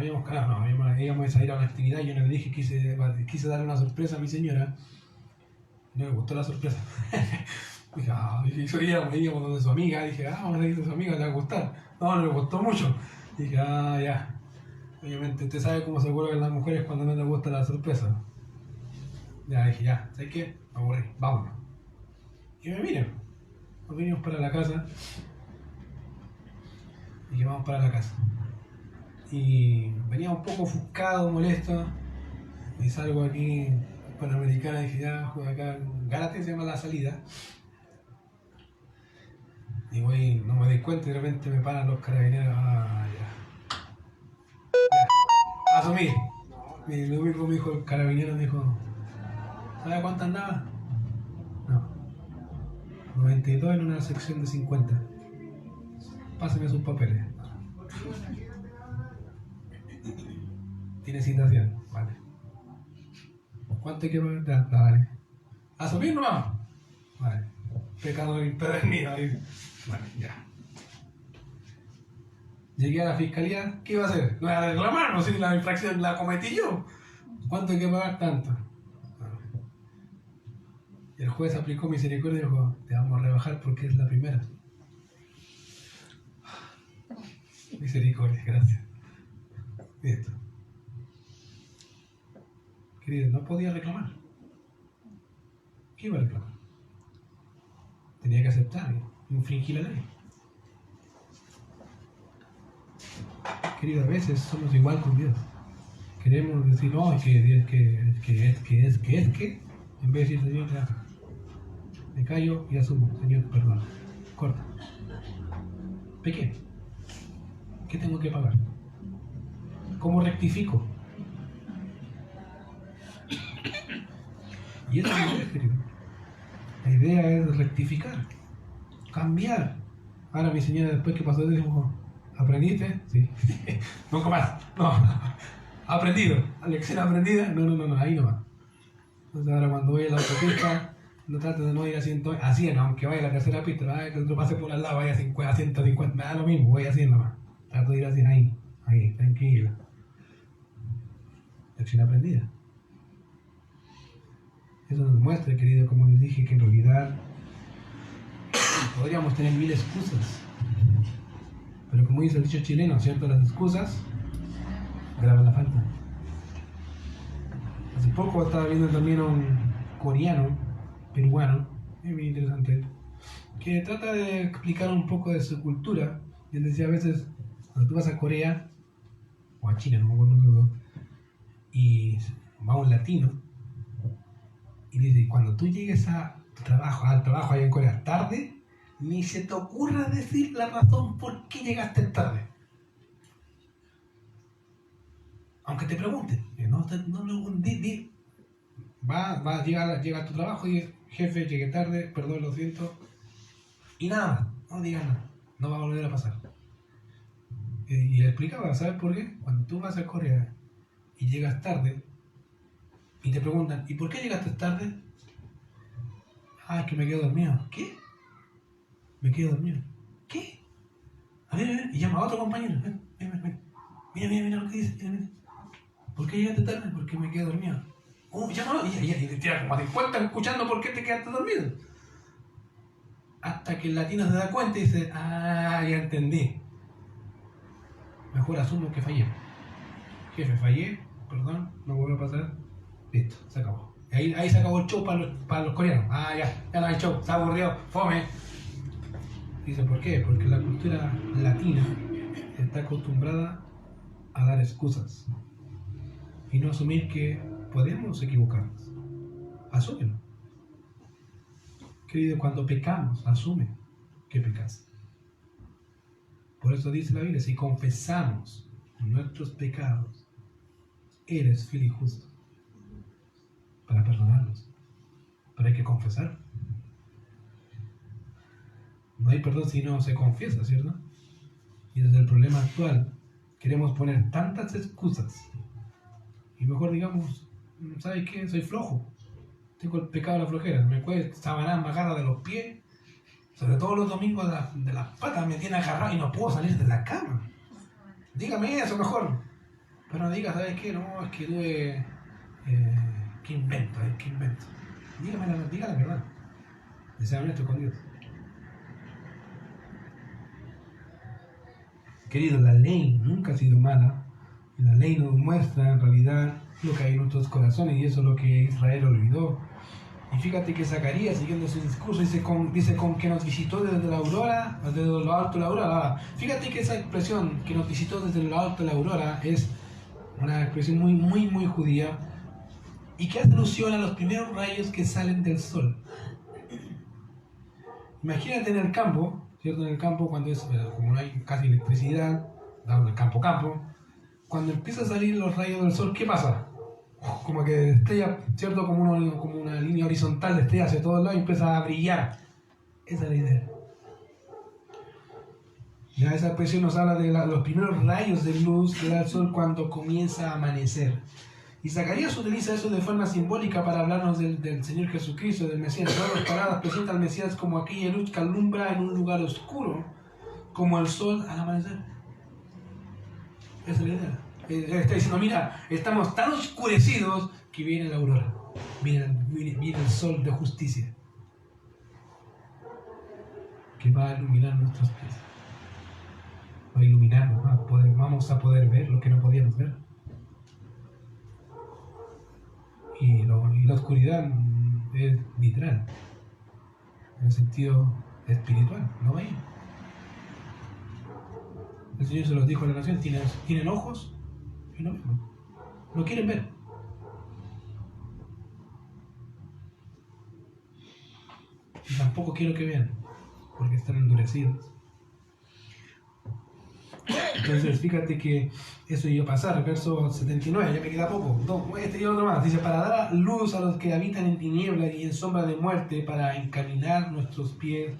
íbamos a ir a una actividad y yo le dije, quise darle una sorpresa a mi señora. No me gustó la sorpresa. Dije, íbamos donde su amiga, dije, vamos a ir donde su amiga, le va a gustar. No me gustó mucho. Dije, ya. Obviamente, usted sabe cómo se vuelven las mujeres cuando no les gusta la sorpresa. Ya dije, ¿sabes qué? Me aburrí, vámonos. Y me miren, nos vinimos para la casa. Y vamos para la casa. Y venía un poco ofuscado, molesto. Y salgo aquí, Panamericana, dije, juego acá, Gárate se llama la salida. Y voy, no me doy cuenta y de repente me paran los carabineros. Asumí. Mi único me dijo, el carabinero me dijo, ¿sabe cuánto andaba? No. 92 en una sección de 50. Pásame sus papeles. Tiene citación, vale. ¿Cuánto hay que pagar? Vale. ¿Asumir nomás? Vale. Pecado impedernido. Vale, ya. Llegué a la fiscalía, ¿qué iba a hacer? No iba a reclamar, no sé si la infracción la cometí yo. ¿Cuánto hay que pagar? Tanto. Y el juez aplicó misericordia y dijo, te vamos a rebajar porque es la primera. Misericordia, gracias. Listo. Querido, no podía reclamar. ¿Qué iba a reclamar? Tenía que aceptar, infringir la ley. Querido, a veces somos igual con Dios. Queremos decir, no, es que, en vez de decir, Señor, ya, me callo y asumo, Señor, perdón. Corta. Pequé. ¿Qué tengo que pagar? ¿Cómo rectifico? Y esa es la idea, querido. La idea es rectificar, cambiar. Ahora mi señora, después que pasó, dijo, ¿aprendiste? Sí. Nunca más. No. ¿Aprendido? ¿Lección aprendida? No, ahí nomás. Entonces ahora cuando voy a la autopista, no trato de no ir a 100, aunque vaya a la tercera pista, que otro pase por al lado, vaya a 150, me da lo mismo, voy a 100 nomás. Trato de ir a 100 ahí, tranquilo. Lección aprendida. Eso nos muestra, querido, como les dije, que en realidad podríamos tener mil excusas. Pero como dice el dicho chileno, ¿cierto? Las excusas graban la falta. Hace poco estaba viendo también a un coreano, peruano, es muy interesante, que trata de explicar un poco de su cultura. Y él decía a veces, cuando tú vas a Corea, o a China, no me acuerdo, y va un latino y dice, cuando tú llegues al trabajo allá en Corea tarde, ni se te ocurra decir la razón por qué llegaste tarde. Aunque te pregunten, llega a tu trabajo y jefe, llegué tarde, perdón, lo siento, y nada más, no digas nada, no va a volver a pasar. Y explicaba, ¿sabes por qué? Cuando tú vas a Corea y llegas tarde y te preguntan, ¿y por qué llegaste tarde? Ah, es que me quedo dormido. ¿Qué? Me quedo dormido. ¿Qué? A ver, y llama a otro compañero. Ven. Mira lo que dice. Mira. ¿Por qué llegaste tarde? Porque me quedé dormido. Oh, llámalo. Y te tira como 50 escuchando por qué te quedaste dormido. Hasta que el latino se da cuenta y dice, ah, ya entendí. Mejor asumo que fallé. Jefe, fallé, perdón, no vuelve a pasar. Listo, se acabó. Ahí se acabó el show para los coreanos. Ah, ya no hay show, está aburrido, fome. Dice, ¿por qué? Porque la cultura latina está acostumbrada a dar excusas y no asumir que podemos equivocarnos. Asúmelo. Querido, cuando pecamos, asume que pecas. Por eso dice la Biblia, si confesamos nuestros pecados, eres fiel y justo para perdonarlos. Pero hay que confesar. No hay perdón si no se confiesa, ¿cierto? Y desde el problema actual queremos poner tantas excusas y mejor digamos, ¿sabes qué? Soy flojo, tengo el pecado de la flojera, me cuesta, Sabanás me agarra de los pies, sobre todo los domingos de las patas me tiene agarrado y no puedo salir de la cama. Dígame eso mejor, pero no diga, ¿sabes qué? No, es que tuve... ¿qué invento? Diga la verdad, de ser honesto con Dios. Querido, la ley nunca ha sido mala. Y la ley nos muestra en realidad lo que hay en nuestros corazones y eso es lo que Israel olvidó. Y fíjate que Zacarías, siguiendo su discurso, dice con que nos visitó desde la aurora, desde lo alto de la aurora. Ahora, fíjate que esa expresión, que nos visitó desde lo alto de la aurora, es una expresión muy judía y que hace alusión a los primeros rayos que salen del sol. Imagínate en el campo, ¿cierto? En el campo, cuando como no hay casi electricidad, en el campo, cuando empiezan a salir los rayos del sol, ¿qué pasa? Como que destella, ¿cierto? Como una línea horizontal, destella hacia todos lados y empieza a brillar. Esa es la idea. Ya esa expresión nos habla de los primeros rayos de luz que da el sol cuando comienza a amanecer. Y Zacarías utiliza eso de forma simbólica para hablarnos del Señor Jesucristo, del Mesías. Todas las palabras presentan al Mesías como aquella luz que alumbra en un lugar oscuro, como el sol al amanecer. Esa es la idea. Está diciendo, mira, estamos tan oscurecidos que viene la aurora, viene el sol de justicia, que va a iluminar nuestros pies, va a iluminarnos, vamos a poder ver lo que no podíamos ver. Y la oscuridad es literal, en el sentido espiritual, no veis. El Señor se los dijo a la nación, tienen ojos y no ven, no quieren ver. Y tampoco quiero que vean, porque están endurecidos. Entonces, fíjate que eso iba a pasar, verso 79, ya me queda poco. Este y otro más. Dice, para dar luz a los que habitan en tinieblas y en sombra de muerte, para encaminar nuestros pies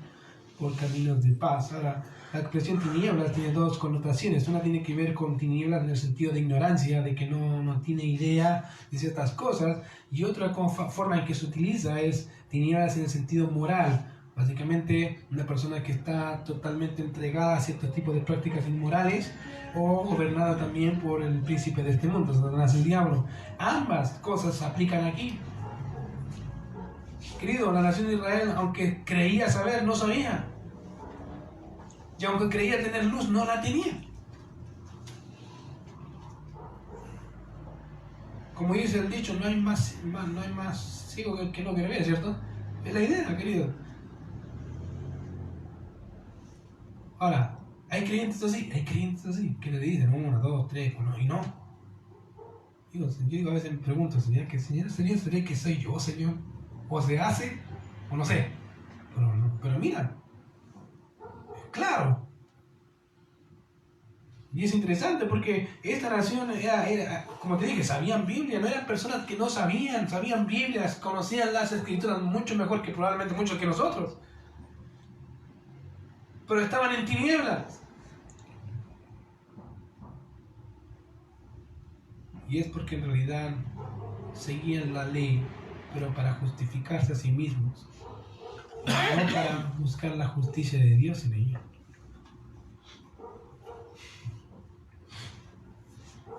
por caminos de paz. Ahora, la expresión tinieblas tiene dos connotaciones. Una tiene que ver con tinieblas en el sentido de ignorancia, de que no tiene idea de ciertas cosas. Y otra forma en que se utiliza es tinieblas en el sentido moral. Básicamente, una persona que está totalmente entregada a ciertos tipos de prácticas inmorales o gobernada también por el príncipe de este mundo, Satanás, el diablo. Ambas cosas se aplican aquí. Querido, la nación de Israel, aunque creía saber, no sabía. Y aunque creía tener luz, no la tenía. Como dice el dicho, no hay más ciego que el que no quiere ver, ¿cierto? Es la idea, querido. Ahora, hay creyentes así, que le dicen 1, 2, 3, 1, y no. Yo digo, a veces me pregunto, ¿sería que soy yo, Señor? O se hace, o no sé. Pero mira, claro. Y es interesante porque esta nación era, como te dije, sabían Biblia, no eran personas que no sabían Biblia, conocían las escrituras mucho mejor que probablemente muchos que nosotros. Pero estaban en tinieblas. Y es porque en realidad seguían la ley, pero para justificarse a sí mismos, no para buscar la justicia de Dios en ella.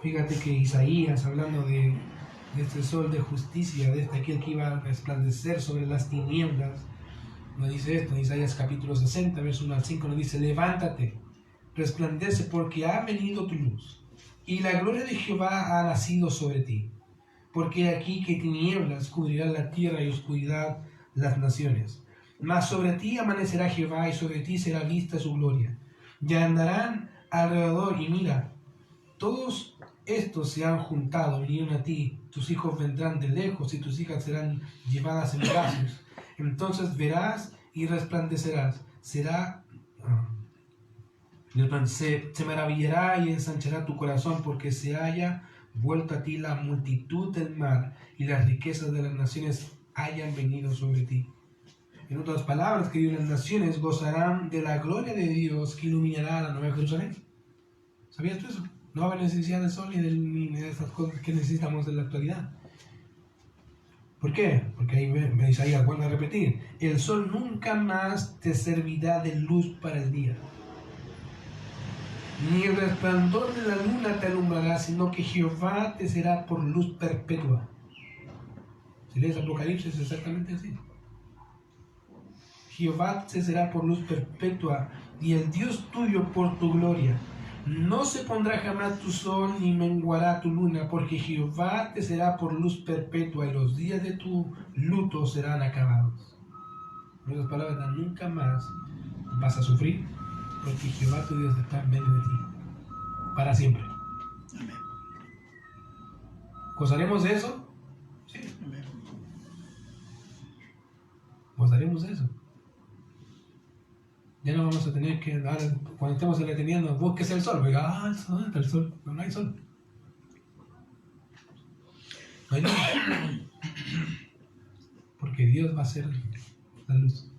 Fíjate que Isaías, hablando de este sol de justicia, de aquel que iba a resplandecer sobre las tinieblas, nos dice esto en Isaías capítulo 60, verso 1 al 5, nos dice: levántate, resplandece, porque ha venido tu luz, y la gloria de Jehová ha nacido sobre ti. Porque aquí que tinieblas cubrirán la tierra y oscuridad las naciones. Mas sobre ti amanecerá Jehová, y sobre ti será vista su gloria. Y andarán alrededor, y mira, todos estos se han juntado, vinieron a ti, tus hijos vendrán de lejos, y tus hijas serán llevadas en brazos. Entonces verás y resplandecerás, se maravillará y ensanchará tu corazón, porque se haya vuelto a ti la multitud del mar, y las riquezas de las naciones hayan venido sobre ti. En otras palabras, que las naciones gozarán de la gloria de Dios, que iluminará la Nueva Jerusalén. ¿Sabías tú eso? No va a haber necesidad del sol ni de esas cosas que necesitamos en la actualidad. ¿Por qué? Porque ahí Isaías vuelve a repetir: el sol nunca más te servirá de luz para el día, ni el resplandor de la luna te alumbrará, sino que Jehová te será por luz perpetua. Si lees Apocalipsis, es exactamente así. Jehová te será por luz perpetua, y el Dios tuyo por tu gloria. No se pondrá jamás tu sol, ni menguará tu luna, porque Jehová te será por luz perpetua, y los días de tu luto serán acabados. En otras palabras, nunca más vas a sufrir, porque Jehová tu Dios está en medio de ti, para siempre. Amén. ¿Gozaremos de eso? Sí. Amén. Gozaremos de eso. Ya no vamos a tener que dar, cuando estemos deteniendo, búsquese el sol. Oiga, el sol, está el sol. No hay sol. No hay luz. Porque Dios va a ser la luz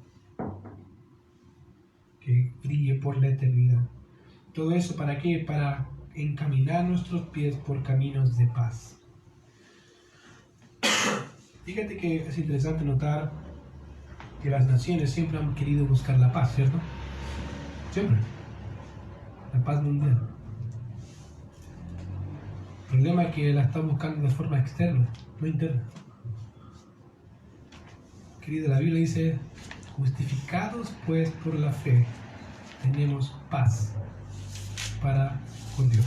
que brille por la eternidad. Todo eso, ¿para qué? Para encaminar nuestros pies por caminos de paz. Fíjate que es interesante notar que las naciones siempre han querido buscar la paz, ¿cierto? Siempre. La paz mundial. El problema es que la están buscando de forma externa, no interna. Querido, la Biblia dice: justificados pues por la fe, tenemos paz para con Dios.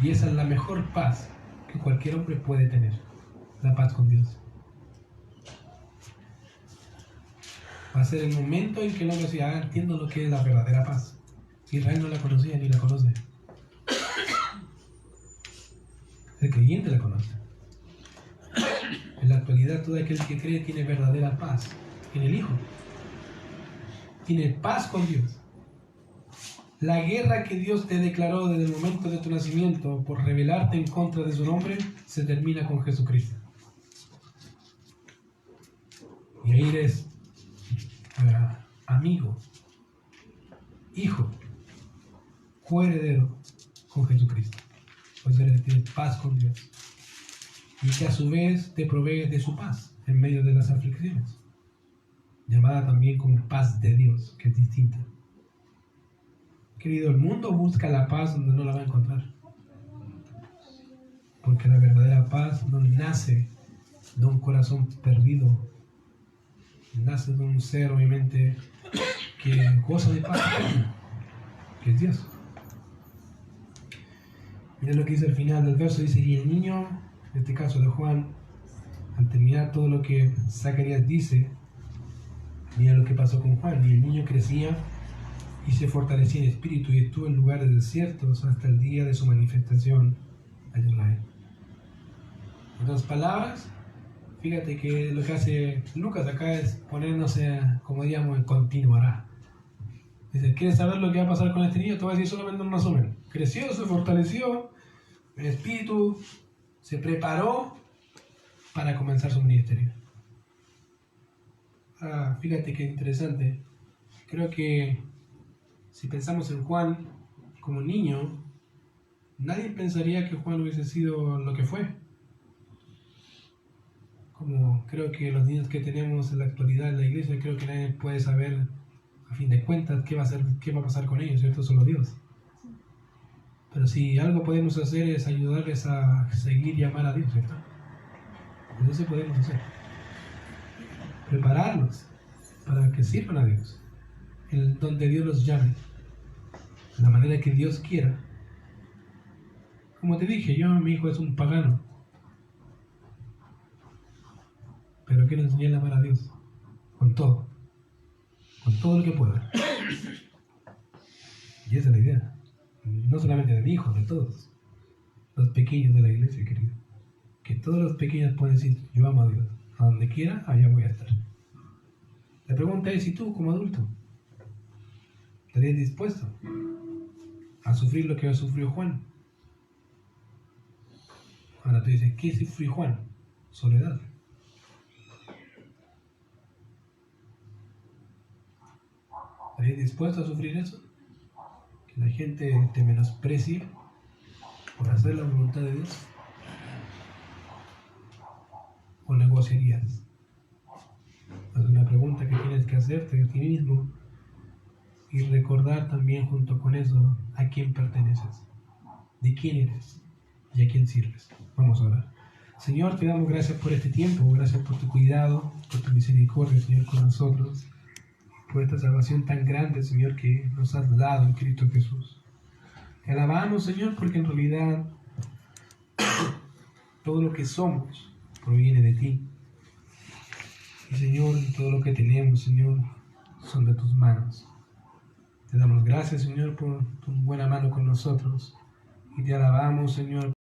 Y esa es la mejor paz que cualquier hombre puede tener, la paz con Dios. Va a ser el momento en que el hombre diga: entiendo lo que es la verdadera paz. Israel no la conocía ni la conoce. El creyente la conoce. En la actualidad, todo aquel que cree tiene verdadera paz en el Hijo. Tiene paz con Dios. La guerra que Dios te declaró desde el momento de tu nacimiento por rebelarte en contra de su nombre se termina con Jesucristo. Y ahí eres amigo, hijo, coheredero con Jesucristo. Pues eres de paz con Dios, y que a su vez te provee de su paz en medio de las aflicciones, llamada también como paz de Dios, que es distinta. Querido, el mundo busca la paz donde no la va a encontrar, porque la verdadera paz no nace de un corazón perdido, nace de un ser obviamente que goza de paz, que es Dios. Mira lo que dice al final del verso, dice: y el niño, en este caso de Juan, al terminar todo lo que Zacarías dice, mira lo que pasó con Juan: y el niño crecía y se fortalecía en espíritu, y estuvo en lugares desiertos hasta el día de su manifestación, a Israel. En otras palabras, fíjate que lo que hace Lucas acá es ponernos, como diríamos, en continuará. Dice, ¿quieres saber lo que va a pasar con este niño? Te voy a decir solamente un resumen. Creció, se fortaleció, el espíritu se preparó para comenzar su ministerio. Fíjate qué interesante. Creo que si pensamos en Juan como niño, nadie pensaría que Juan hubiese sido lo que fue. Como creo que los niños que tenemos en la actualidad en la iglesia, creo que nadie puede saber, a fin de cuentas, qué va a pasar con ellos, ¿cierto? Solo Dios. Pero si algo podemos hacer es ayudarles a seguir y amar a Dios, ¿cierto? Eso sí podemos hacer. Prepararlos para que sirvan a Dios, en donde Dios los llame, de la manera que Dios quiera. Como te dije, mi hijo es un pagano, pero quiero enseñarle a amar a Dios con todo lo que pueda. Y esa es la idea, no solamente de mi hijo, de todos los pequeños de la iglesia, querido. Que todos los pequeños pueden decir, yo amo a Dios, a donde quiera, allá voy a estar. La pregunta es, ¿y tú como adulto? ¿Estarías dispuesto a sufrir lo que sufrió Juan? Ahora tú dices, ¿qué sufrió Juan? Soledad. ¿Estarías dispuesto a sufrir eso? Que la gente te menosprecie por hacer la voluntad de Dios. ¿O negociarías? Es una pregunta que tienes que hacerte a ti mismo y recordar también junto con eso a quién perteneces, de quién eres y a quién sirves. Vamos a orar. Señor, te damos gracias por este tiempo, gracias por tu cuidado, por tu misericordia, Señor, con nosotros, por esta salvación tan grande, Señor, que nos has dado en Cristo Jesús. Te alabamos, Señor, porque en realidad todo lo que somos proviene de ti. Y Señor, todo lo que tenemos, Señor, son de tus manos. Te damos gracias, Señor, por tu buena mano con nosotros. Y te alabamos, Señor,